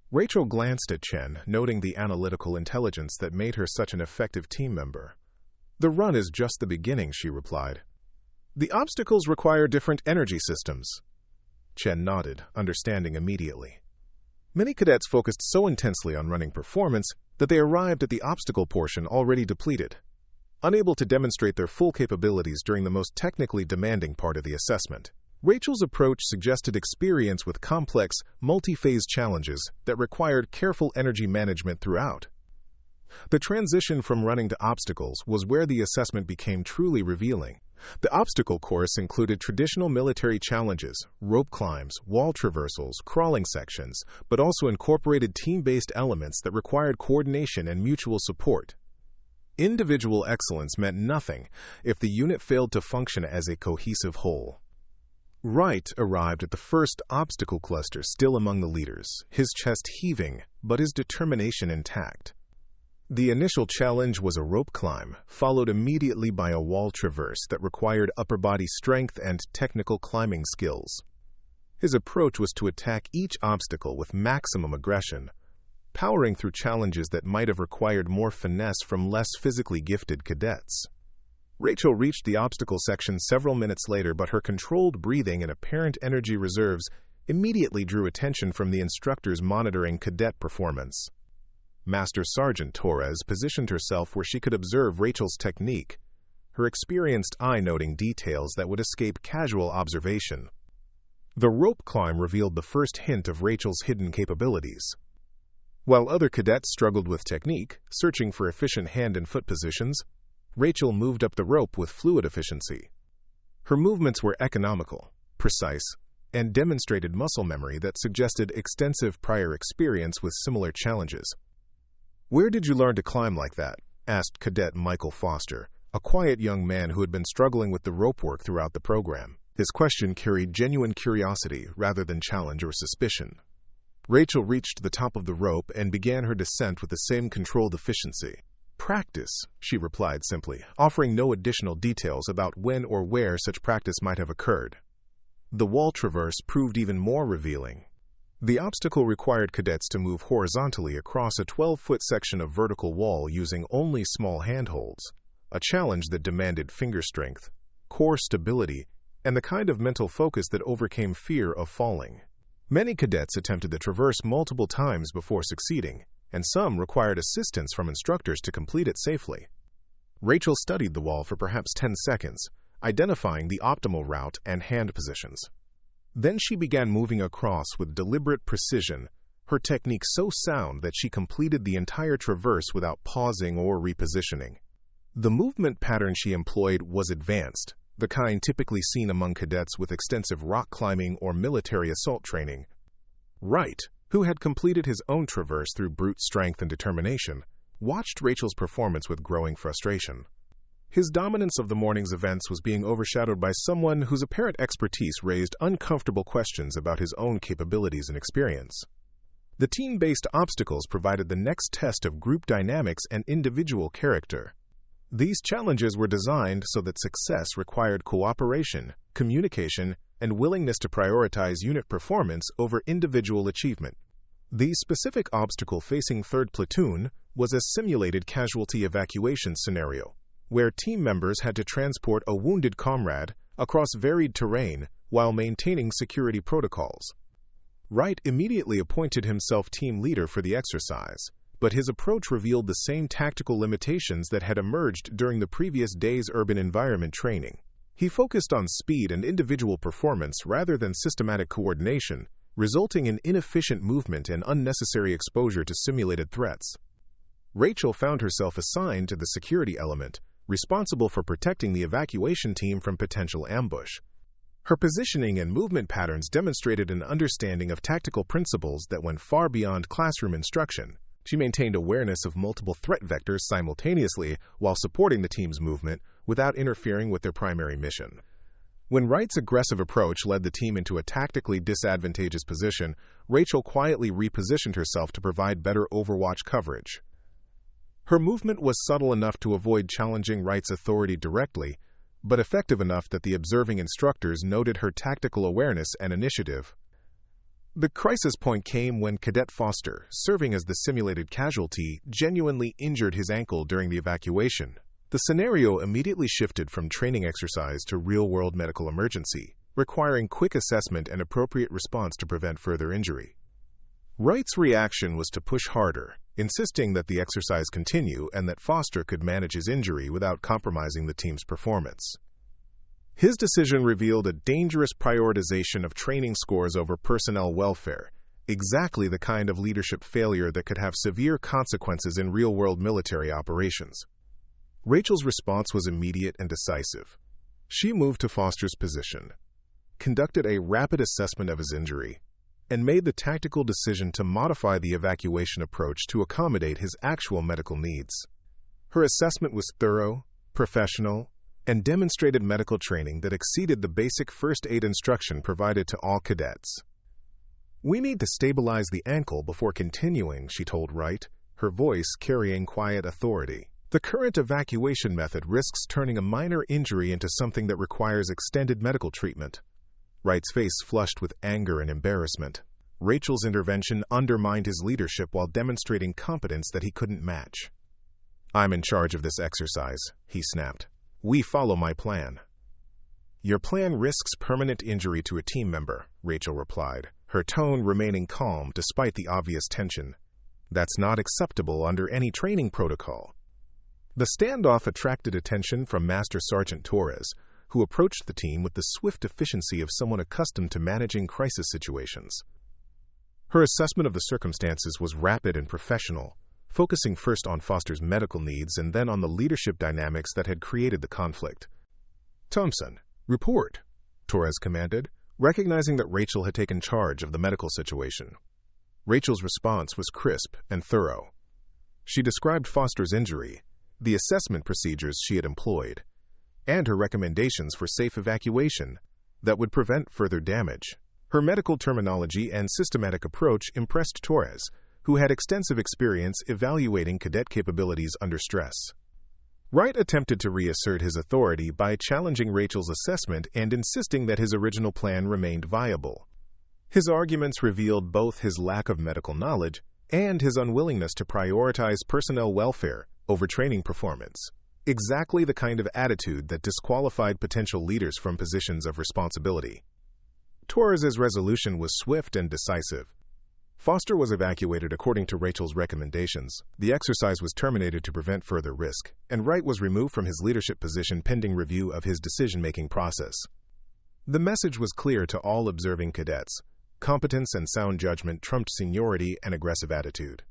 Rachel glanced at Chen, noting the analytical intelligence that made her such an effective team member. "The run is just the beginning," she replied. "The obstacles require different energy systems." Chen nodded, understanding immediately. Many cadets focused so intensely on running performance that they arrived at the obstacle portion already depleted, unable to demonstrate their full capabilities during the most technically demanding part of the assessment. Rachel's approach suggested experience with complex, multi-phase challenges that required careful energy management throughout. The transition from running to obstacles was where the assessment became truly revealing. The obstacle course included traditional military challenges, rope climbs, wall traversals, crawling sections, but also incorporated team-based elements that required coordination and mutual support. Individual excellence meant nothing if the unit failed to function as a cohesive whole. Wright arrived at the first obstacle cluster still among the leaders, his chest heaving, but his determination intact. The initial challenge was a rope climb, followed immediately by a wall traverse that required upper body strength and technical climbing skills. His approach was to attack each obstacle with maximum aggression, powering through challenges that might have required more finesse from less physically gifted cadets. Rachel reached the obstacle section several minutes later, but her controlled breathing and apparent energy reserves immediately drew attention from the instructors monitoring cadet performance. Master Sergeant Torres positioned herself where she could observe Rachel's technique, her experienced eye noting details that would escape casual observation. The rope climb revealed the first hint of Rachel's hidden capabilities. While other cadets struggled with technique, searching for efficient hand and foot positions, Rachel moved up the rope with fluid efficiency. Her movements were economical, precise, and demonstrated muscle memory that suggested extensive prior experience with similar challenges. "Where did you learn to climb like that?" asked Cadet Michael Foster, a quiet young man who had been struggling with the rope work throughout the program. His question carried genuine curiosity rather than challenge or suspicion. Rachel reached the top of the rope and began her descent with the same controlled efficiency. "Practice," she replied simply, offering no additional details about when or where such practice might have occurred. The wall traverse proved even more revealing. The obstacle required cadets to move horizontally across a 12-foot section of vertical wall using only small handholds, a challenge that demanded finger strength, core stability, and the kind of mental focus that overcame fear of falling. Many cadets attempted the traverse multiple times before succeeding, and some required assistance from instructors to complete it safely. Rachel studied the wall for perhaps 10 seconds, identifying the optimal route and hand positions. Then she began moving across with deliberate precision, her technique so sound that she completed the entire traverse without pausing or repositioning. The movement pattern she employed was advanced, the kind typically seen among cadets with extensive rock climbing or military assault training. Wright, who had completed his own traverse through brute strength and determination, watched Rachel's performance with growing frustration. His dominance of the morning's events was being overshadowed by someone whose apparent expertise raised uncomfortable questions about his own capabilities and experience. The team-based obstacles provided the next test of group dynamics and individual character. These challenges were designed so that success required cooperation, communication, and willingness to prioritize unit performance over individual achievement. The specific obstacle facing 3rd Platoon was a simulated casualty evacuation scenario, where team members had to transport a wounded comrade across varied terrain while maintaining security protocols. Wright immediately appointed himself team leader for the exercise, but his approach revealed the same tactical limitations that had emerged during the previous day's urban environment training. He focused on speed and individual performance rather than systematic coordination, resulting in inefficient movement and unnecessary exposure to simulated threats. Rachel found herself assigned to the security element, responsible for protecting the evacuation team from potential ambush. Her positioning and movement patterns demonstrated an understanding of tactical principles that went far beyond classroom instruction. She maintained awareness of multiple threat vectors simultaneously while supporting the team's movement without interfering with their primary mission. When Wright's aggressive approach led the team into a tactically disadvantageous position, Rachel quietly repositioned herself to provide better overwatch coverage. Her movement was subtle enough to avoid challenging Wright's authority directly, but effective enough that the observing instructors noted her tactical awareness and initiative. The crisis point came when Cadet Foster, serving as the simulated casualty, genuinely injured his ankle during the evacuation. The scenario immediately shifted from training exercise to real-world medical emergency, requiring quick assessment and appropriate response to prevent further injury. Wright's reaction was to push harder, insisting that the exercise continue and that Foster could manage his injury without compromising the team's performance. His decision revealed a dangerous prioritization of training scores over personnel welfare, exactly the kind of leadership failure that could have severe consequences in real-world military operations. Rachel's response was immediate and decisive. She moved to Foster's position, conducted a rapid assessment of his injury, and made the tactical decision to modify the evacuation approach to accommodate his actual medical needs. Her assessment was thorough, professional, and demonstrated medical training that exceeded the basic first aid instruction provided to all cadets. "We need to stabilize the ankle before continuing," she told Wright, her voice carrying quiet authority. "The current evacuation method risks turning a minor injury into something that requires extended medical treatment." Wright's face flushed with anger and embarrassment. Rachel's intervention undermined his leadership while demonstrating competence that he couldn't match. "I'm in charge of this exercise," he snapped. "We follow my plan." "Your plan risks permanent injury to a team member," Rachel replied, her tone remaining calm despite the obvious tension. "That's not acceptable under any training protocol." The standoff attracted attention from Master Sergeant Torres, who approached the team with the swift efficiency of someone accustomed to managing crisis situations. Her assessment of the circumstances was rapid and professional, focusing first on Foster's medical needs and then on the leadership dynamics that had created the conflict. "Thompson, report," Torres commanded, recognizing that Rachel had taken charge of the medical situation. Rachel's response was crisp and thorough. She described Foster's injury, the assessment procedures she had employed, and her recommendations for safe evacuation that would prevent further damage. Her medical terminology and systematic approach impressed Torres, who had extensive experience evaluating cadet capabilities under stress. Wright attempted to reassert his authority by challenging Rachel's assessment and insisting that his original plan remained viable. His arguments revealed both his lack of medical knowledge and his unwillingness to prioritize personnel welfare over training performance, exactly the kind of attitude that disqualified potential leaders from positions of responsibility. Torres's resolution was swift and decisive. Foster was evacuated according to Rachel's recommendations, the exercise was terminated to prevent further risk, and Wright was removed from his leadership position pending review of his decision-making process. The message was clear to all observing cadets. Competence and sound judgment trumped seniority and aggressive attitude.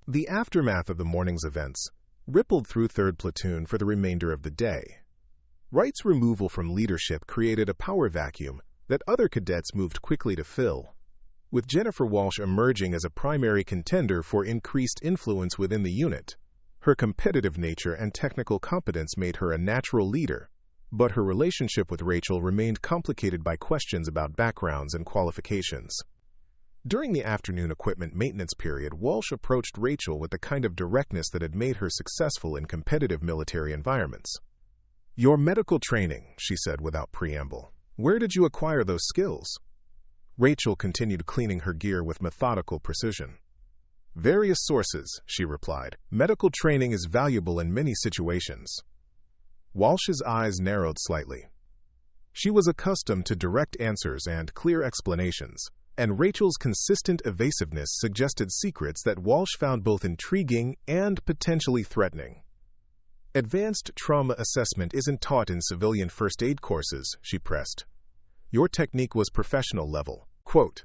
The aftermath of the morning's events rippled through 3rd Platoon for the remainder of the day. Wright's removal from leadership created a power vacuum that other cadets moved quickly to fill, with Jennifer Walsh emerging as a primary contender for increased influence within the unit. Her competitive nature and technical competence made her a natural leader, but her relationship with Rachel remained complicated by questions about backgrounds and qualifications. During the afternoon equipment maintenance period, Walsh approached Rachel with the kind of directness that had made her successful in competitive military environments. "Your medical training," she said without preamble. "Where did you acquire those skills?" Rachel continued cleaning her gear with methodical precision. "Various sources," she replied. "Medical training is valuable in many situations." Walsh's eyes narrowed slightly. She was accustomed to direct answers and clear explanations, and Rachel's consistent evasiveness suggested secrets that Walsh found both intriguing and potentially threatening. "Advanced trauma assessment isn't taught in civilian first aid courses," she pressed. "Your technique was professional level." Quote.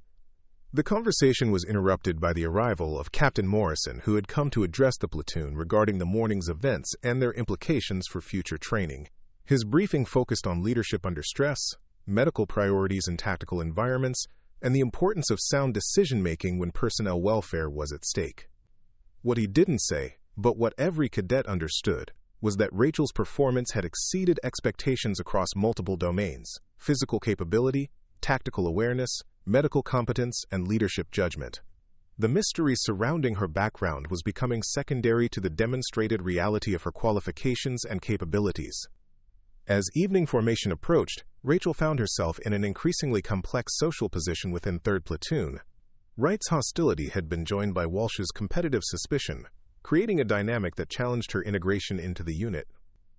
The conversation was interrupted by the arrival of Captain Morrison, who had come to address the platoon regarding the morning's events and their implications for future training. His briefing focused on leadership under stress, medical priorities in tactical environments, and the importance of sound decision-making when personnel welfare was at stake. What he didn't say, but what every cadet understood, was that Rachel's performance had exceeded expectations across multiple domains: physical capability, tactical awareness, medical competence, and leadership judgment. The mystery surrounding her background was becoming secondary to the demonstrated reality of her qualifications and capabilities. As evening formation approached, Rachel found herself in an increasingly complex social position within 3rd Platoon. Wright's hostility had been joined by Walsh's competitive suspicion, creating a dynamic that challenged her integration into the unit.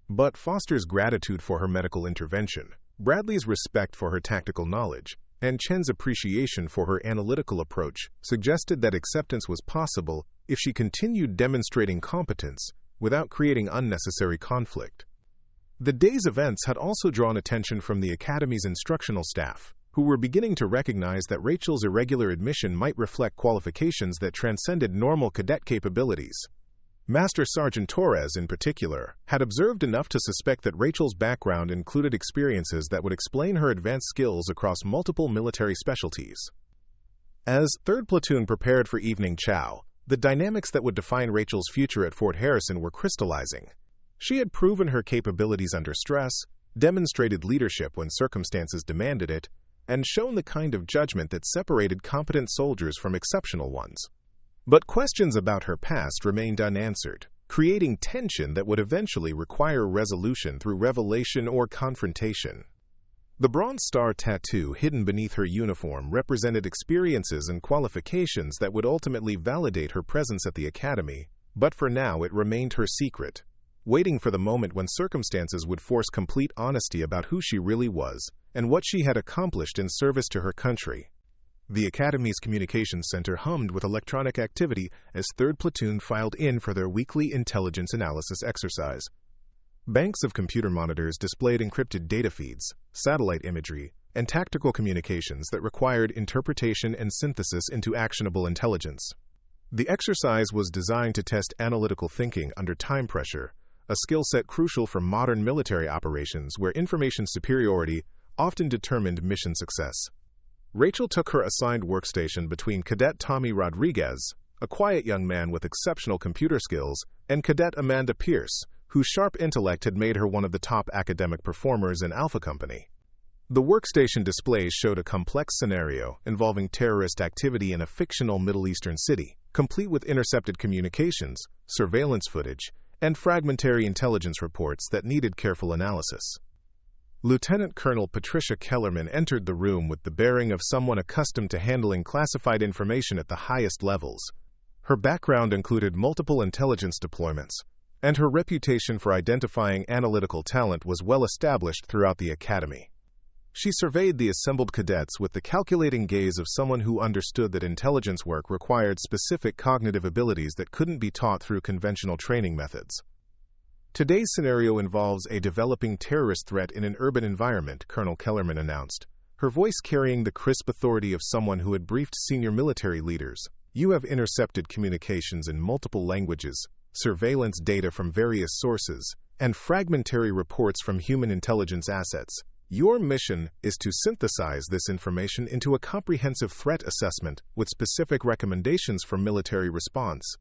But Foster's gratitude for her medical intervention, Bradley's respect for her tactical knowledge, and Chen's appreciation for her analytical approach suggested that acceptance was possible if she continued demonstrating competence without creating unnecessary conflict. The day's events had also drawn attention from the Academy's instructional staff, who were beginning to recognize that Rachel's irregular admission might reflect qualifications that transcended normal cadet capabilities. Master Sergeant Torres, in particular, had observed enough to suspect that Rachel's background included experiences that would explain her advanced skills across multiple military specialties. As 3rd Platoon prepared for evening chow, the dynamics that would define Rachel's future at Fort Harrison were crystallizing. She had proven her capabilities under stress, demonstrated leadership when circumstances demanded it, and shown the kind of judgment that separated competent soldiers from exceptional ones. But questions about her past remained unanswered, creating tension that would eventually require resolution through revelation or confrontation. The Bronze Star tattoo hidden beneath her uniform represented experiences and qualifications that would ultimately validate her presence at the Academy, but for now it remained her secret, waiting for the moment when circumstances would force complete honesty about who she really was and what she had accomplished in service to her country. The Academy's communications center hummed with electronic activity as 3rd Platoon filed in for their weekly intelligence analysis exercise. Banks of computer monitors displayed encrypted data feeds, satellite imagery, and tactical communications that required interpretation and synthesis into actionable intelligence. The exercise was designed to test analytical thinking under time pressure, a skill set crucial for modern military operations where information superiority often determined mission success. Rachel took her assigned workstation between Cadet Tommy Rodriguez, a quiet young man with exceptional computer skills, and Cadet Amanda Pierce, whose sharp intellect had made her one of the top academic performers in Alpha Company. The workstation displays showed a complex scenario involving terrorist activity in a fictional Middle Eastern city, complete with intercepted communications, surveillance footage, and fragmentary intelligence reports that needed careful analysis. Lieutenant Colonel Patricia Kellerman entered the room with the bearing of someone accustomed to handling classified information at the highest levels. Her background included multiple intelligence deployments, and her reputation for identifying analytical talent was well established throughout the Academy. She surveyed the assembled cadets with the calculating gaze of someone who understood that intelligence work required specific cognitive abilities that couldn't be taught through conventional training methods. Today's scenario involves a developing terrorist threat in an urban environment, Colonel Kellerman announced. her voice carrying the crisp authority of someone who had briefed senior military leaders. "You have intercepted communications in multiple languages, surveillance data from various sources, and fragmentary reports from human intelligence assets. Your mission is to synthesize this information into a comprehensive threat assessment with specific recommendations for military response."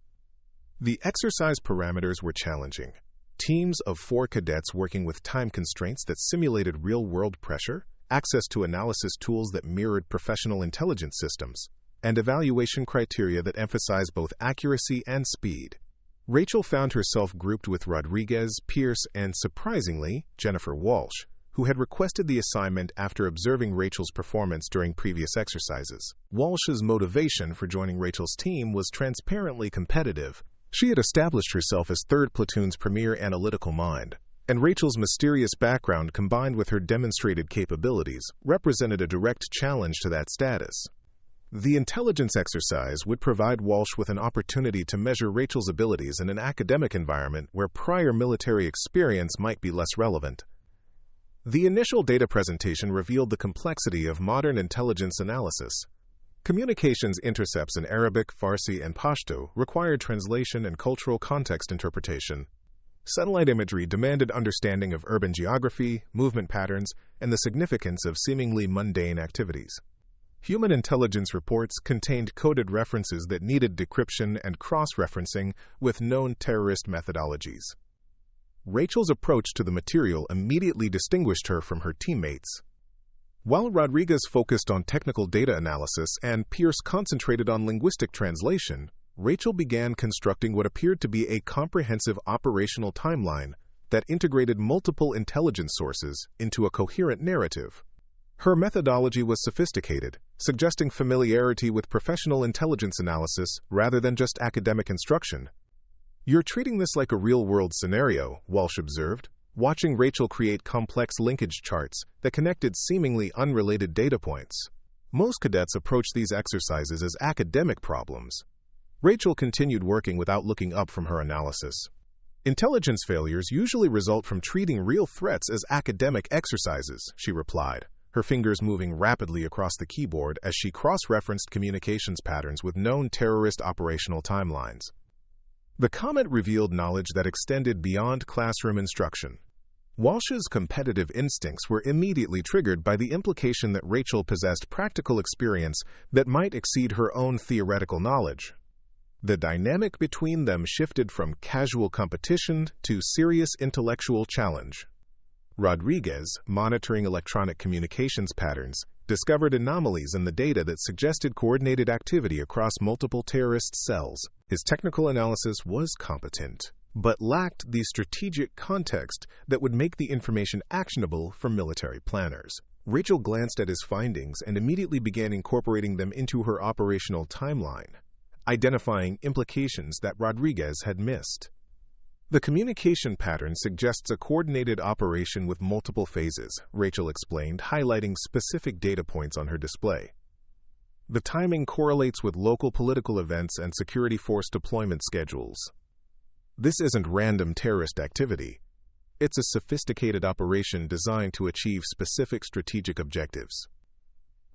The exercise parameters were challenging. Teams of 4 cadets working with time constraints that simulated real-world pressure, access to analysis tools that mirrored professional intelligence systems, and evaluation criteria that emphasized both accuracy and speed. Rachel found herself grouped with Rodriguez, Pierce, and, surprisingly, Jennifer Walsh, who had requested the assignment after observing Rachel's performance during previous exercises. Walsh's motivation for joining Rachel's team was transparently competitive. She had established herself as 3rd Platoon's premier analytical mind, and Rachel's mysterious background combined with her demonstrated capabilities represented a direct challenge to that status. The intelligence exercise would provide Walsh with an opportunity to measure Rachel's abilities in an academic environment where prior military experience might be less relevant. The initial data presentation revealed the complexity of modern intelligence analysis. Communications intercepts in Arabic, Farsi, and Pashto required translation and cultural context interpretation. Satellite imagery demanded understanding of urban geography, movement patterns, and the significance of seemingly mundane activities. Human intelligence reports contained coded references that needed decryption and cross-referencing with known terrorist methodologies. Rachel's approach to the material immediately distinguished her from her teammates. While Rodriguez focused on technical data analysis and Pierce concentrated on linguistic translation, Rachel began constructing what appeared to be a comprehensive operational timeline that integrated multiple intelligence sources into a coherent narrative. Her methodology was sophisticated, suggesting familiarity with professional intelligence analysis rather than just academic instruction. "You're treating this like a real-world scenario," Walsh observed, watching Rachel create complex linkage charts that connected seemingly unrelated data points. Most cadets approach these exercises as academic problems. Rachel continued working without looking up from her analysis. "Intelligence failures usually result from treating real threats as academic exercises," she replied, her fingers moving rapidly across the keyboard as she cross-referenced communications patterns with known terrorist operational timelines. The comment revealed knowledge that extended beyond classroom instruction. Walsh's competitive instincts were immediately triggered by the implication that Rachel possessed practical experience that might exceed her own theoretical knowledge. The dynamic between them shifted from casual competition to serious intellectual challenge. Rodriguez, monitoring electronic communications patterns, discovered anomalies in the data that suggested coordinated activity across multiple terrorist cells. His technical analysis was competent, but lacked the strategic context that would make the information actionable for military planners. Rachel glanced at his findings and immediately began incorporating them into her operational timeline, identifying implications that Rodriguez had missed. The communication pattern suggests a coordinated operation with multiple phases, Rachel explained, highlighting specific data points on her display. The timing correlates with local political events and security force deployment schedules. This isn't random terrorist activity. It's a sophisticated operation designed to achieve specific strategic objectives.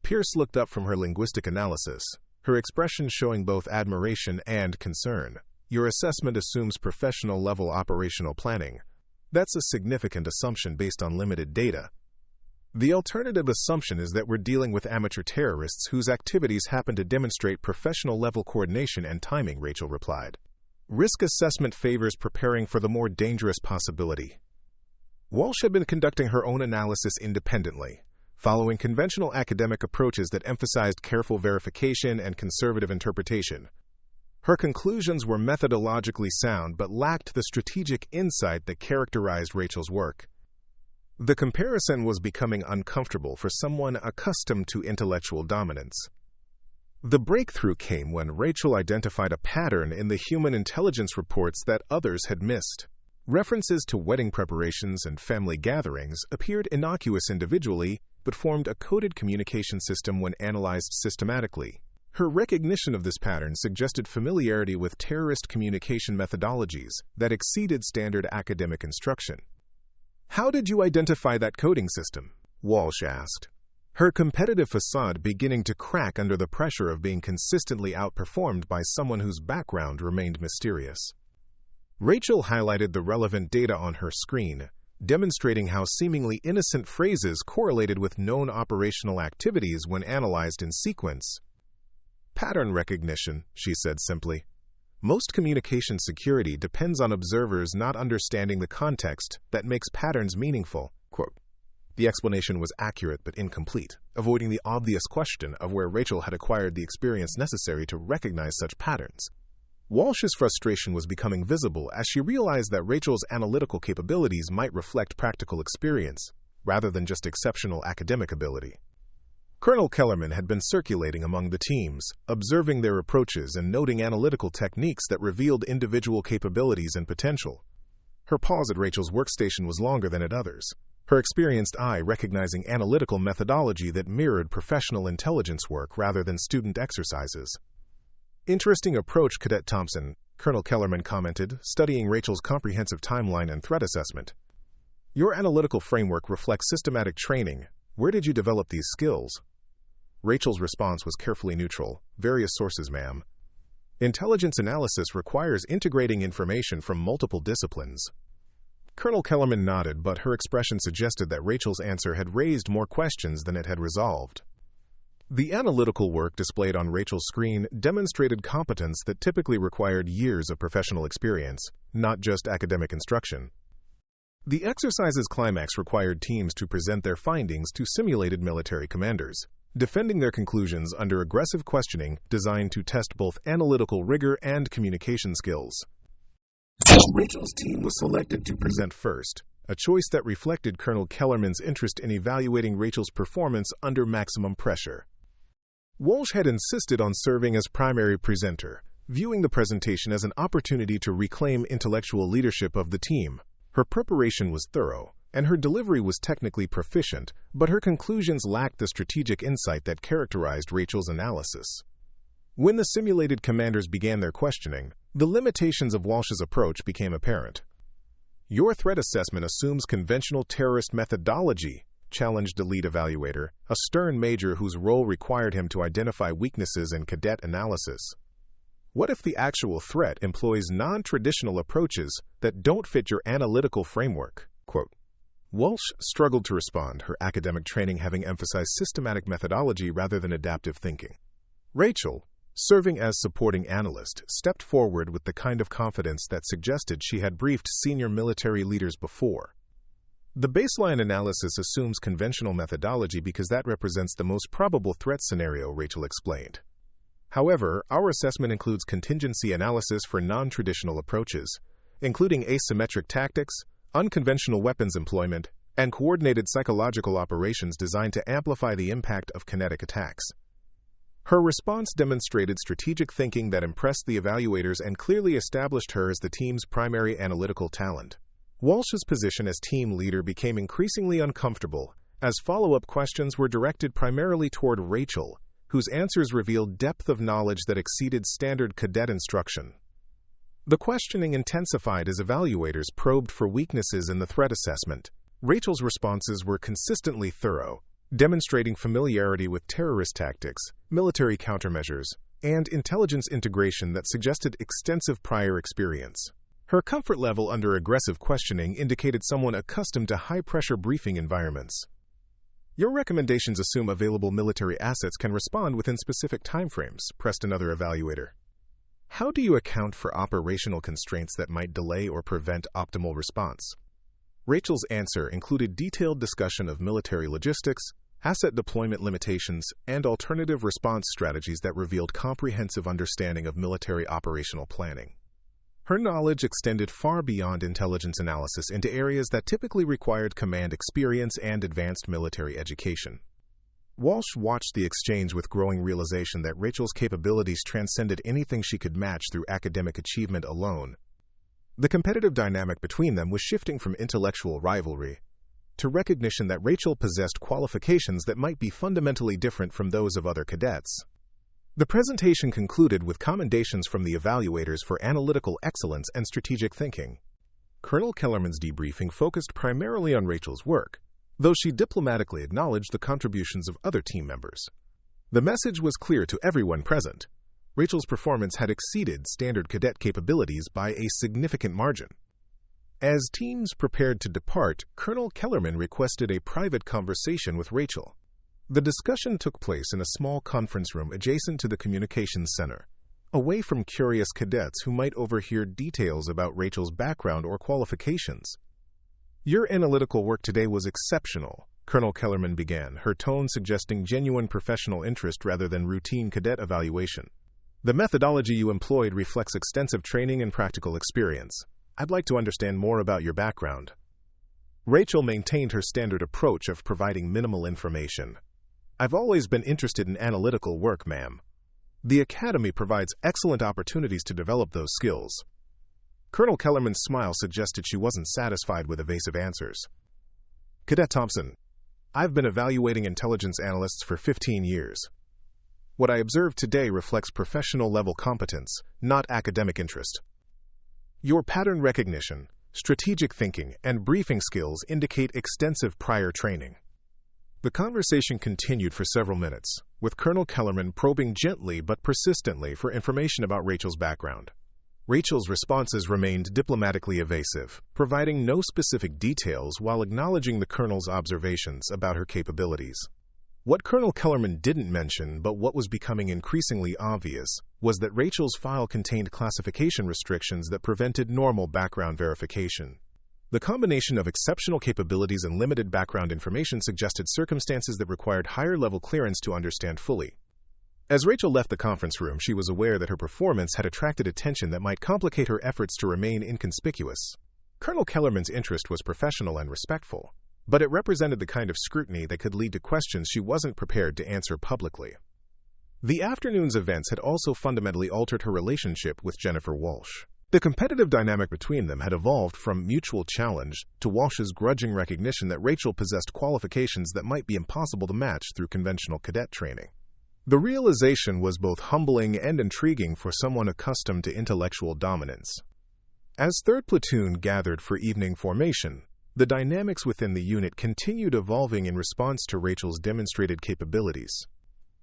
Pierce looked up from her linguistic analysis, her expression showing both admiration and concern. "Your assessment assumes professional-level operational planning. That's a significant assumption based on limited data. The alternative assumption is that we're dealing with amateur terrorists whose activities happen to demonstrate professional-level coordination and timing," Rachel replied. "Risk assessment favors preparing for the more dangerous possibility." Walsh had been conducting her own analysis independently, following conventional academic approaches that emphasized careful verification and conservative interpretation. Her conclusions were methodologically sound but lacked the strategic insight that characterized Rachel's work. The comparison was becoming uncomfortable for someone accustomed to intellectual dominance. The breakthrough came when Rachel identified a pattern in the human intelligence reports that others had missed. References to wedding preparations and family gatherings appeared innocuous individually, but formed a coded communication system when analyzed systematically. Her recognition of this pattern suggested familiarity with terrorist communication methodologies that exceeded standard academic instruction. "How did you identify that coding system?" Walsh asked. her competitive facade beginning to crack under the pressure of being consistently outperformed by someone whose background remained mysterious. Rachel highlighted the relevant data on her screen, demonstrating how seemingly innocent phrases correlated with known operational activities when analyzed in sequence. Pattern recognition, she said simply. Most communication security depends on observers not understanding the context that makes patterns meaningful. Quote, the explanation was accurate but incomplete, avoiding the obvious question of where Rachel had acquired the experience necessary to recognize such patterns. Walsh's frustration was becoming visible as she realized that Rachel's analytical capabilities might reflect practical experience, rather than just exceptional academic ability. Colonel Kellerman had been circulating among the teams, observing their approaches and noting analytical techniques that revealed individual capabilities and potential. Her pause at Rachel's workstation was longer than at others, her experienced eye recognizing analytical methodology that mirrored professional intelligence work rather than student exercises. Interesting approach, Cadet Thompson, Colonel Kellerman commented, studying Rachel's comprehensive timeline and threat assessment. Your analytical framework reflects systematic training. Where did you develop these skills? Rachel's response was carefully neutral. Various sources, ma'am. Intelligence analysis requires integrating information from multiple disciplines. Colonel Kellerman nodded, but her expression suggested that Rachel's answer had raised more questions than it had resolved. The analytical work displayed on Rachel's screen demonstrated competence that typically required years of professional experience, not just academic instruction. The exercise's climax required teams to present their findings to simulated military commanders, defending their conclusions under aggressive questioning designed to test both analytical rigor and communication skills. Rachel's team was selected to present first, a choice that reflected Colonel Kellerman's interest in evaluating Rachel's performance under maximum pressure. Walsh had insisted on serving as primary presenter, viewing the presentation as an opportunity to reclaim intellectual leadership of the team. Her preparation was thorough, and her delivery was technically proficient, but her conclusions lacked the strategic insight that characterized Rachel's analysis. When the simulated commanders began their questioning, the limitations of Walsh's approach became apparent. Your threat assessment assumes conventional terrorist methodology, challenged the lead evaluator, a stern major whose role required him to identify weaknesses in cadet analysis. What if the actual threat employs non-traditional approaches that don't fit your analytical framework? Quote, Walsh struggled to respond, her academic training having emphasized systematic methodology rather than adaptive thinking. Rachel, serving as supporting analyst, stepped forward with the kind of confidence that suggested she had briefed senior military leaders before. The baseline analysis assumes conventional methodology because that represents the most probable threat scenario, Rachel explained. However, our assessment includes contingency analysis for non-traditional approaches, including asymmetric tactics, unconventional weapons employment, and coordinated psychological operations designed to amplify the impact of kinetic attacks. Her response demonstrated strategic thinking that impressed the evaluators and clearly established her as the team's primary analytical talent. Walsh's position as team leader became increasingly uncomfortable, as follow-up questions were directed primarily toward Rachel, whose answers revealed depth of knowledge that exceeded standard cadet instruction. The questioning intensified as evaluators probed for weaknesses in the threat assessment. Rachel's responses were consistently thorough, demonstrating familiarity with terrorist tactics, military countermeasures, and intelligence integration that suggested extensive prior experience. Her comfort level under aggressive questioning indicated someone accustomed to high-pressure briefing environments. Your recommendations assume available military assets can respond within specific timeframes, pressed another evaluator. How do you account for operational constraints that might delay or prevent optimal response? Rachel's answer included detailed discussion of military logistics, asset deployment limitations, and alternative response strategies that revealed comprehensive understanding of military operational planning. Her knowledge extended far beyond intelligence analysis into areas that typically required command experience and advanced military education. Walsh watched the exchange with growing realization that Rachel's capabilities transcended anything she could match through academic achievement alone. The competitive dynamic between them was shifting from intellectual rivalry to recognition that Rachel possessed qualifications that might be fundamentally different from those of other cadets. The presentation concluded with commendations from the evaluators for analytical excellence and strategic thinking. Colonel Kellerman's debriefing focused primarily on Rachel's work, though she diplomatically acknowledged the contributions of other team members. The message was clear to everyone present. Rachel's performance had exceeded standard cadet capabilities by a significant margin. As teams prepared to depart, Colonel Kellerman requested a private conversation with Rachel. The discussion took place in a small conference room adjacent to the communications center, away from curious cadets who might overhear details about Rachel's background or qualifications. "Your analytical work today was exceptional," Colonel Kellerman began, her tone suggesting genuine professional interest rather than routine cadet evaluation. "The methodology you employed reflects extensive training and practical experience. I'd like to understand more about your background." Rachel maintained her standard approach of providing minimal information. "I've always been interested in analytical work, ma'am. The Academy provides excellent opportunities to develop those skills." Colonel Kellerman's smile suggested she wasn't satisfied with evasive answers. "Cadet Thompson, I've been evaluating intelligence analysts for 15 years. What I observed today reflects professional-level competence, not academic interest. Your pattern recognition, strategic thinking, and briefing skills indicate extensive prior training." The conversation continued for several minutes, with Colonel Kellerman probing gently but persistently for information about Rachel's background. Rachel's responses remained diplomatically evasive, providing no specific details while acknowledging the Colonel's observations about her capabilities. What Colonel Kellerman didn't mention, but what was becoming increasingly obvious, was that Rachel's file contained classification restrictions that prevented normal background verification. The combination of exceptional capabilities and limited background information suggested circumstances that required higher-level clearance to understand fully. As Rachel left the conference room, she was aware that her performance had attracted attention that might complicate her efforts to remain inconspicuous. Colonel Kellerman's interest was professional and respectful, but it represented the kind of scrutiny that could lead to questions she wasn't prepared to answer publicly. The afternoon's events had also fundamentally altered her relationship with Jennifer Walsh. The competitive dynamic between them had evolved from mutual challenge to Walsh's grudging recognition that Rachel possessed qualifications that might be impossible to match through conventional cadet training. The realization was both humbling and intriguing for someone accustomed to intellectual dominance. As 3rd Platoon gathered for evening formation, the dynamics within the unit continued evolving in response to Rachel's demonstrated capabilities.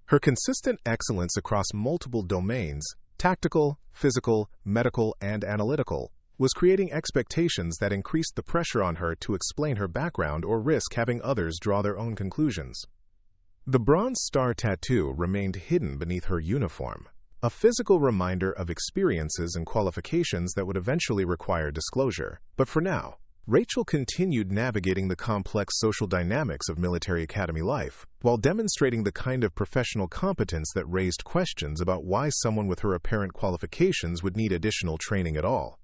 Her consistent excellence across multiple domains, tactical, physical, medical, and analytical, was creating expectations that increased the pressure on her to explain her background or risk having others draw their own conclusions. The Bronze Star tattoo remained hidden beneath her uniform, a physical reminder of experiences and qualifications that would eventually require disclosure. But for now, Rachel continued navigating the complex social dynamics of military academy life, while demonstrating the kind of professional competence that raised questions about why someone with her apparent qualifications would need additional training at all.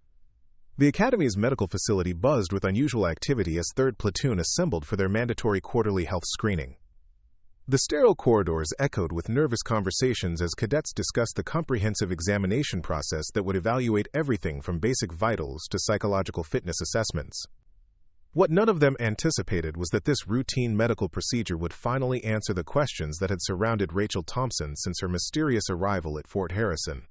The Academy's medical facility buzzed with unusual activity as 3rd Platoon assembled for their mandatory quarterly health screening. The sterile corridors echoed with nervous conversations as cadets discussed the comprehensive examination process that would evaluate everything from basic vitals to psychological fitness assessments. What none of them anticipated was that this routine medical procedure would finally answer the questions that had surrounded Rachel Thompson since her mysterious arrival at Fort Harrison.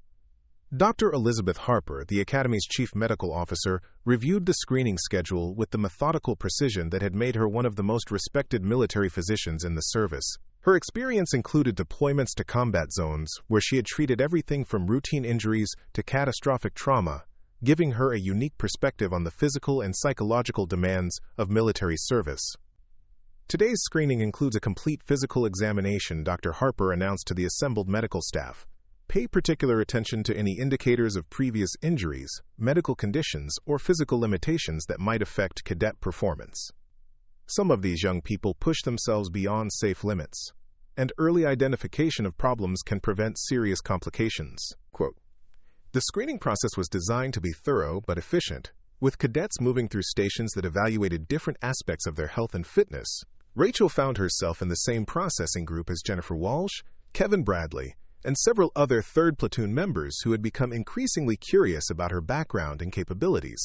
Dr. Elizabeth Harper, the Academy's chief medical officer, reviewed the screening schedule with the methodical precision that had made her one of the most respected military physicians in the service. Her experience included deployments to combat zones, where she had treated everything from routine injuries to catastrophic trauma, giving her a unique perspective on the physical and psychological demands of military service. Today's screening includes a complete physical examination, Dr. Harper announced to the assembled medical staff. Pay particular attention to any indicators of previous injuries, medical conditions, or physical limitations that might affect cadet performance. Some of these young people push themselves beyond safe limits, and early identification of problems can prevent serious complications. Quote, "The screening process was designed to be thorough but efficient, with cadets moving through stations that evaluated different aspects of their health and fitness." Rachel found herself in the same processing group as Jennifer Walsh, Kevin Bradley, and several other 3rd Platoon members who had become increasingly curious about her background and capabilities.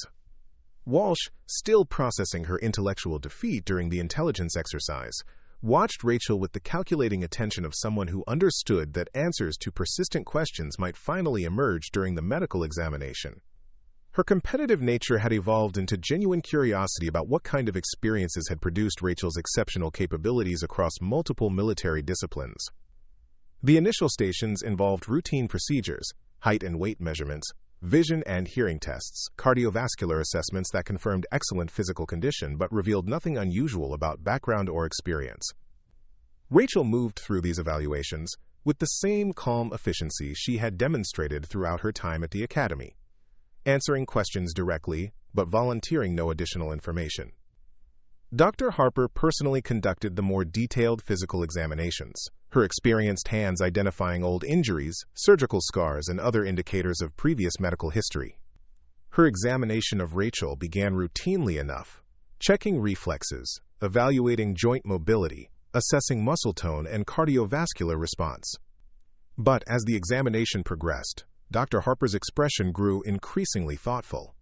Walsh, still processing her intellectual defeat during the intelligence exercise, watched Rachel with the calculating attention of someone who understood that answers to persistent questions might finally emerge during the medical examination. Her competitive nature had evolved into genuine curiosity about what kind of experiences had produced Rachel's exceptional capabilities across multiple military disciplines. The initial stations involved routine procedures, height and weight measurements, vision and hearing tests, cardiovascular assessments that confirmed excellent physical condition but revealed nothing unusual about background or experience. Rachel moved through these evaluations with the same calm efficiency she had demonstrated throughout her time at the academy, answering questions directly but volunteering no additional information. Dr. Harper personally conducted the more detailed physical examinations, her experienced hands identifying old injuries, surgical scars, and other indicators of previous medical history. Her examination of Rachel began routinely enough, checking reflexes, evaluating joint mobility, assessing muscle tone and cardiovascular response. But as the examination progressed, Dr. Harper's expression grew increasingly thoughtful.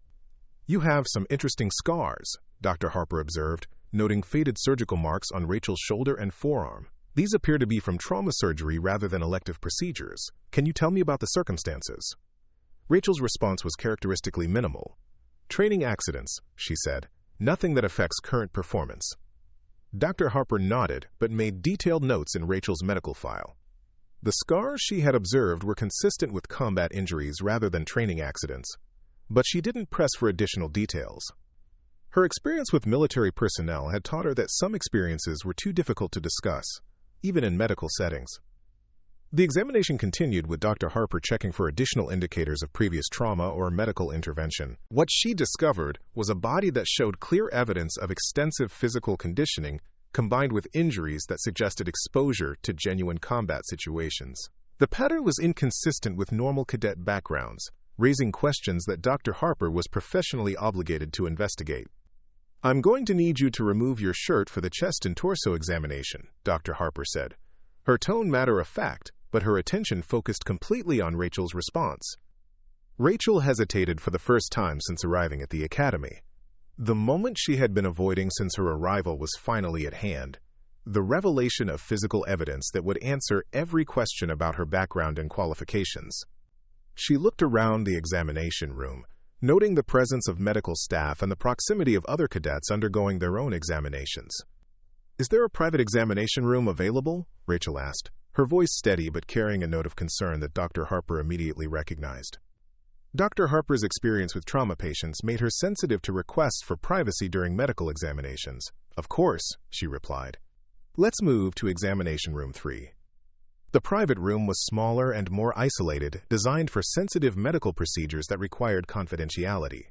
"You have some interesting scars," Dr. Harper observed, noting faded surgical marks on Rachel's shoulder and forearm. "These appear to be from trauma surgery rather than elective procedures. Can you tell me about the circumstances?" Rachel's response was characteristically minimal. "Training accidents," she said. "Nothing that affects current performance." Dr. Harper nodded but made detailed notes in Rachel's medical file. The scars she had observed were consistent with combat injuries rather than training accidents, but she didn't press for additional details. Her experience with military personnel had taught her that some experiences were too difficult to discuss, even in medical settings. The examination continued with Dr. Harper checking for additional indicators of previous trauma or medical intervention. What she discovered was a body that showed clear evidence of extensive physical conditioning combined with injuries that suggested exposure to genuine combat situations. The pattern was inconsistent with normal cadet backgrounds, raising questions that Dr. Harper was professionally obligated to investigate. "I'm going to need you to remove your shirt for the chest and torso examination," Dr. Harper said. Her tone matter-of-fact, but her attention focused completely on Rachel's response. Rachel hesitated for the first time since arriving at the academy. The moment she had been avoiding since her arrival was finally at hand, the revelation of physical evidence that would answer every question about her background and qualifications. She looked around the examination room, noting the presence of medical staff and the proximity of other cadets undergoing their own examinations. "Is there a private examination room available?" Rachel asked, her voice steady but carrying a note of concern that Dr. Harper immediately recognized. Dr. Harper's experience with trauma patients made her sensitive to requests for privacy during medical examinations. "Of course," she replied. "Let's move to examination room 3. The private room was smaller and more isolated, designed for sensitive medical procedures that required confidentiality.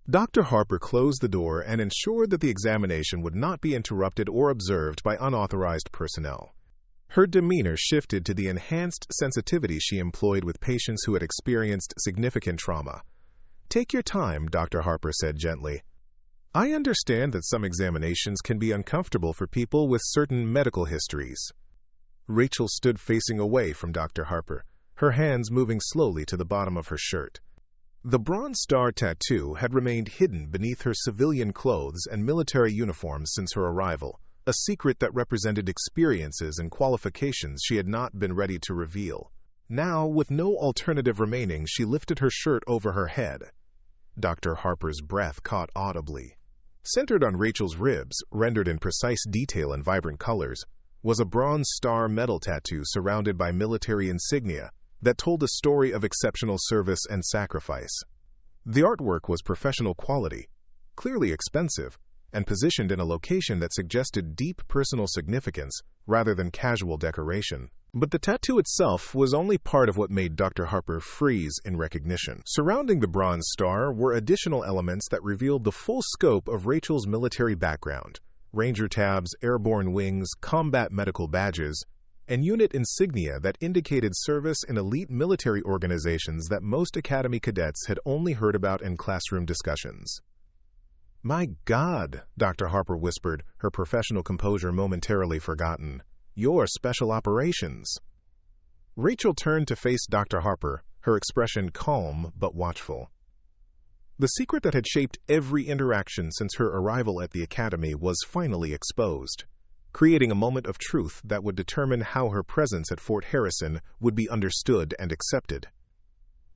Dr. Harper closed the door and ensured that the examination would not be interrupted or observed by unauthorized personnel. Her demeanor shifted to the enhanced sensitivity she employed with patients who had experienced significant trauma. "Take your time," Dr. Harper said gently. "I understand that some examinations can be uncomfortable for people with certain medical histories." Rachel stood facing away from Dr. Harper, her hands moving slowly to the bottom of her shirt. The Bronze Star tattoo had remained hidden beneath her civilian clothes and military uniforms since her arrival, a secret that represented experiences and qualifications she had not been ready to reveal. Now, with no alternative remaining, she lifted her shirt over her head. Dr. Harper's breath caught audibly. Centered on Rachel's ribs, rendered in precise detail and vibrant colors, was a Bronze Star medal tattoo surrounded by military insignia that told a story of exceptional service and sacrifice. The artwork was professional quality, clearly expensive, and positioned in a location that suggested deep personal significance rather than casual decoration. But the tattoo itself was only part of what made Dr. Harper freeze in recognition. Surrounding the Bronze Star were additional elements that revealed the full scope of Rachel's military background: Ranger tabs, airborne wings, combat medical badges, and unit insignia that indicated service in elite military organizations that most Academy cadets had only heard about in classroom discussions. "My God," Dr. Harper whispered, her professional composure momentarily forgotten. "You're special operations." Rachel turned to face Dr. Harper, her expression calm but watchful. The secret that had shaped every interaction since her arrival at the Academy was finally exposed, creating a moment of truth that would determine how her presence at Fort Harrison would be understood and accepted.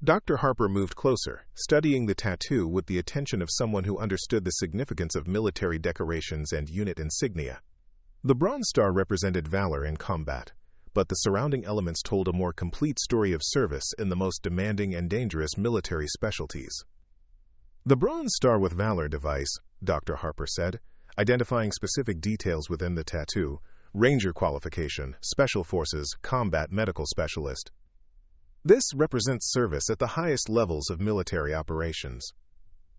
Dr. Harper moved closer, studying the tattoo with the attention of someone who understood the significance of military decorations and unit insignia. The Bronze Star represented valor in combat, but the surrounding elements told a more complete story of service in the most demanding and dangerous military specialties. The Bronze Star with Valor device, Dr. Harper said, identifying specific details within the tattoo: Ranger qualification, Special Forces, Combat Medical Specialist. This represents service at the highest levels of military operations.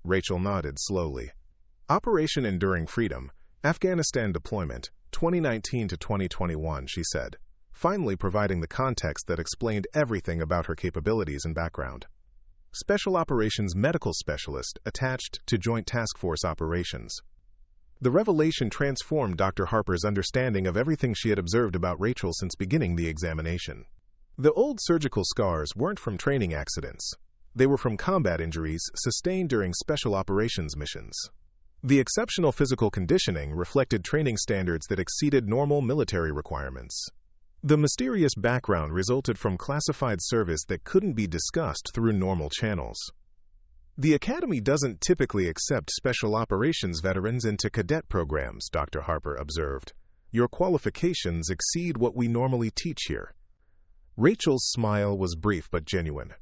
Rachel nodded slowly. Operation Enduring Freedom, Afghanistan Deployment, 2019 to 2021, she said, finally providing the context that explained everything about her capabilities and background. Special Operations Medical Specialist attached to Joint Task Force Operations. The revelation transformed Dr. Harper's understanding of everything she had observed about Rachel since beginning the examination. The old surgical scars weren't from training accidents. They were from combat injuries sustained during special operations missions. The exceptional physical conditioning reflected training standards that exceeded normal military requirements. The mysterious background resulted from classified service that couldn't be discussed through normal channels. The Academy doesn't typically accept special operations veterans into cadet programs, Dr. Harper observed. Your qualifications exceed what we normally teach here. Rachel's smile was brief but genuine.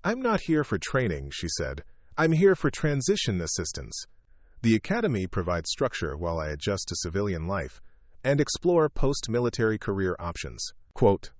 I'm not here for training, she said. I'm here for transition assistance. The Academy provides structure while I adjust to civilian life and explore post-military career options. Quote,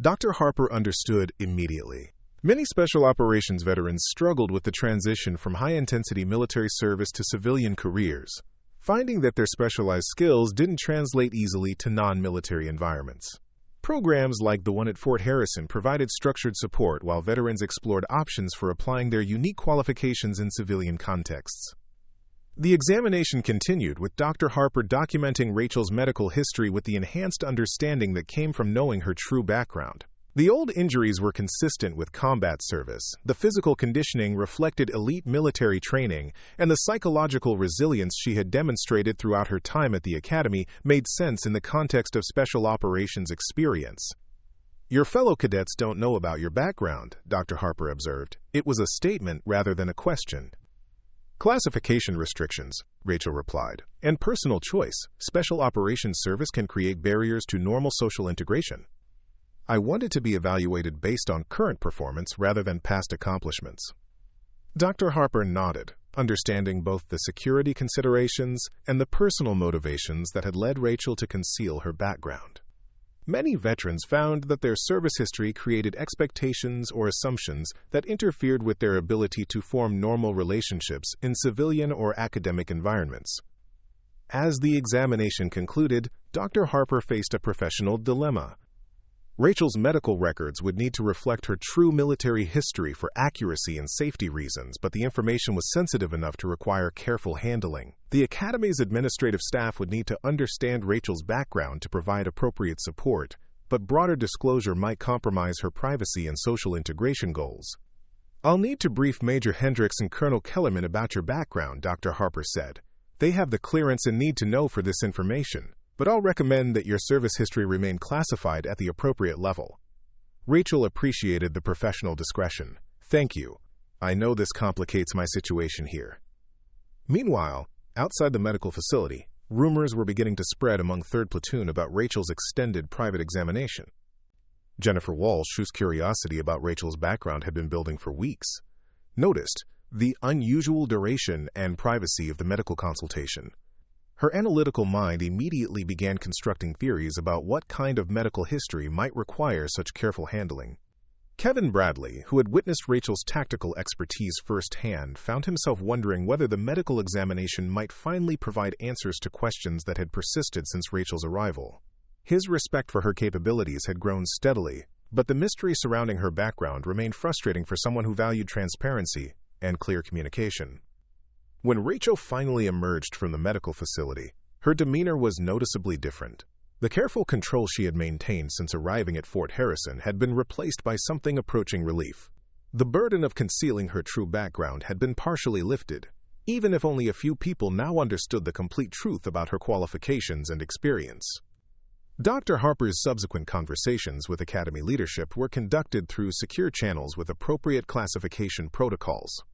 Dr. Harper understood immediately. Many special operations veterans struggled with the transition from high-intensity military service to civilian careers, finding that their specialized skills didn't translate easily to non-military environments. Programs like the one at Fort Harrison provided structured support while veterans explored options for applying their unique qualifications in civilian contexts. The examination continued, with Dr. Harper documenting Rachel's medical history with the enhanced understanding that came from knowing her true background. The old injuries were consistent with combat service, the physical conditioning reflected elite military training, and the psychological resilience she had demonstrated throughout her time at the Academy made sense in the context of special operations experience. Your fellow cadets don't know about your background, Dr. Harper observed. It was a statement rather than a question. Classification restrictions, Rachel replied, and personal choice. Special operations service can create barriers to normal social integration. I wanted to be evaluated based on current performance rather than past accomplishments. Dr. Harper nodded, understanding both the security considerations and the personal motivations that had led Rachel to conceal her background. Many veterans found that their service history created expectations or assumptions that interfered with their ability to form normal relationships in civilian or academic environments. As the examination concluded, Dr. Harper faced a professional dilemma. Rachel's medical records would need to reflect her true military history for accuracy and safety reasons, but the information was sensitive enough to require careful handling. The Academy's administrative staff would need to understand Rachel's background to provide appropriate support, but broader disclosure might compromise her privacy and social integration goals. I'll need to brief Major Hendricks and Colonel Kellerman about your background, Dr. Harper said. They have the clearance and need to know for this information, but I'll recommend that your service history remain classified at the appropriate level. Rachel appreciated the professional discretion. Thank you. I know this complicates my situation here. Meanwhile, outside the medical facility, rumors were beginning to spread among 3rd Platoon about Rachel's extended private examination. Jennifer Walsh, whose curiosity about Rachel's background had been building for weeks, noticed the unusual duration and privacy of the medical consultation. Her analytical mind immediately began constructing theories about what kind of medical history might require such careful handling. Kevin Bradley, who had witnessed Rachel's tactical expertise firsthand, found himself wondering whether the medical examination might finally provide answers to questions that had persisted since Rachel's arrival. His respect for her capabilities had grown steadily, but the mystery surrounding her background remained frustrating for someone who valued transparency and clear communication. When Rachel finally emerged from the medical facility, her demeanor was noticeably different. The careful control she had maintained since arriving at Fort Harrison had been replaced by something approaching relief. The burden of concealing her true background had been partially lifted, even if only a few people now understood the complete truth about her qualifications and experience. Dr. Harper's subsequent conversations with Academy leadership were conducted through secure channels with appropriate classification protocols.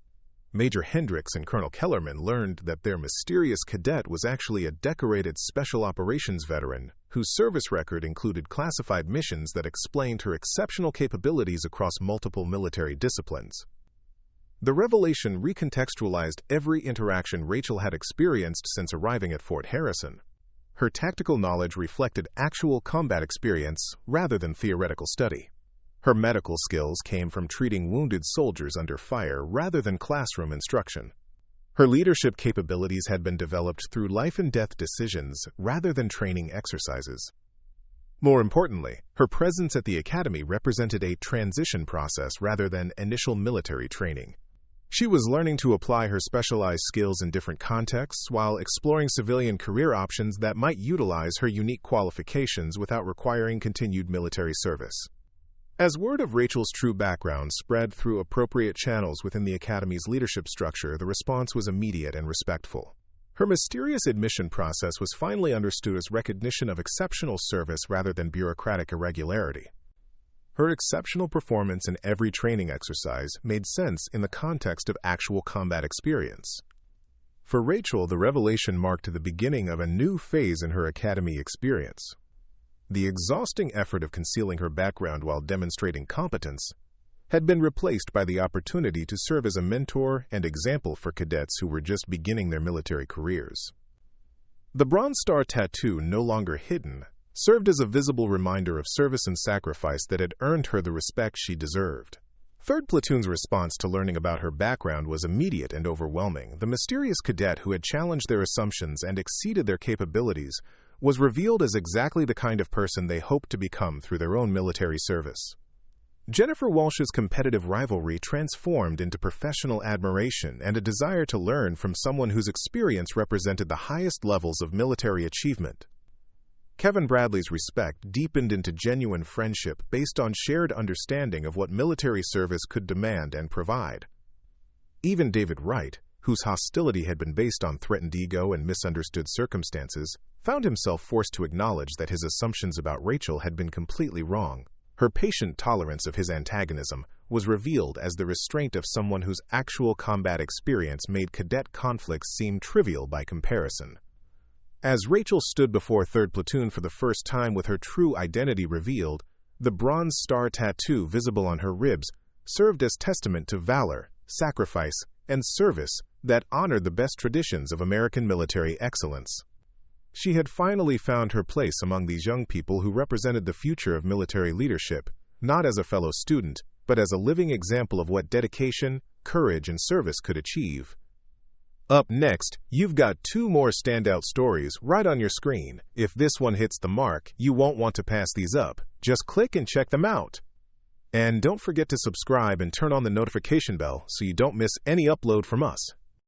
Major Hendricks and Colonel Kellerman learned that their mysterious cadet was actually a decorated Special Operations veteran whose service record included classified missions that explained her exceptional capabilities across multiple military disciplines. The revelation recontextualized every interaction Rachel had experienced since arriving at Fort Harrison. Her tactical knowledge reflected actual combat experience rather than theoretical study. Her medical skills came from treating wounded soldiers under fire rather than classroom instruction. Her leadership capabilities had been developed through life-and-death decisions rather than training exercises. More importantly, her presence at the Academy represented a transition process rather than initial military training. She was learning to apply her specialized skills in different contexts while exploring civilian career options that might utilize her unique qualifications without requiring continued military service. As word of Rachel's true background spread through appropriate channels within the Academy's leadership structure, the response was immediate and respectful. Her mysterious admission process was finally understood as recognition of exceptional service rather than bureaucratic irregularity. Her exceptional performance in every training exercise made sense in the context of actual combat experience. For Rachel, the revelation marked the beginning of a new phase in her Academy experience. The exhausting effort of concealing her background while demonstrating competence had been replaced by the opportunity to serve as a mentor and example for cadets who were just beginning their military careers. The Bronze Star tattoo, no longer hidden, served as a visible reminder of service and sacrifice that had earned her the respect she deserved. 3rd Platoon's response to learning about her background was immediate and overwhelming. The mysterious cadet who had challenged their assumptions and exceeded their capabilities was revealed as exactly the kind of person they hoped to become through their own military service. Jennifer Walsh's competitive rivalry transformed into professional admiration and a desire to learn from someone whose experience represented the highest levels of military achievement. Kevin Bradley's respect deepened into genuine friendship based on shared understanding of what military service could demand and provide. Even David Wright, whose hostility had been based on threatened ego and misunderstood circumstances, found himself forced to acknowledge that his assumptions about Rachel had been completely wrong. Her patient tolerance of his antagonism was revealed as the restraint of someone whose actual combat experience made cadet conflicts seem trivial by comparison. As Rachel stood before 3rd Platoon for the first time with her true identity revealed, the Bronze Star tattoo visible on her ribs served as testament to valor, sacrifice, and service that honored the best traditions of American military excellence. She had finally found her place among these young people who represented the future of military leadership, not as a fellow student, but as a living example of what dedication, courage, and service could achieve. Up next, you've got 2 more standout stories right on your screen. If this one hits the mark, you won't want to pass these up. Just click and check them out. And don't forget to subscribe and turn on the notification bell so you don't miss any upload from us.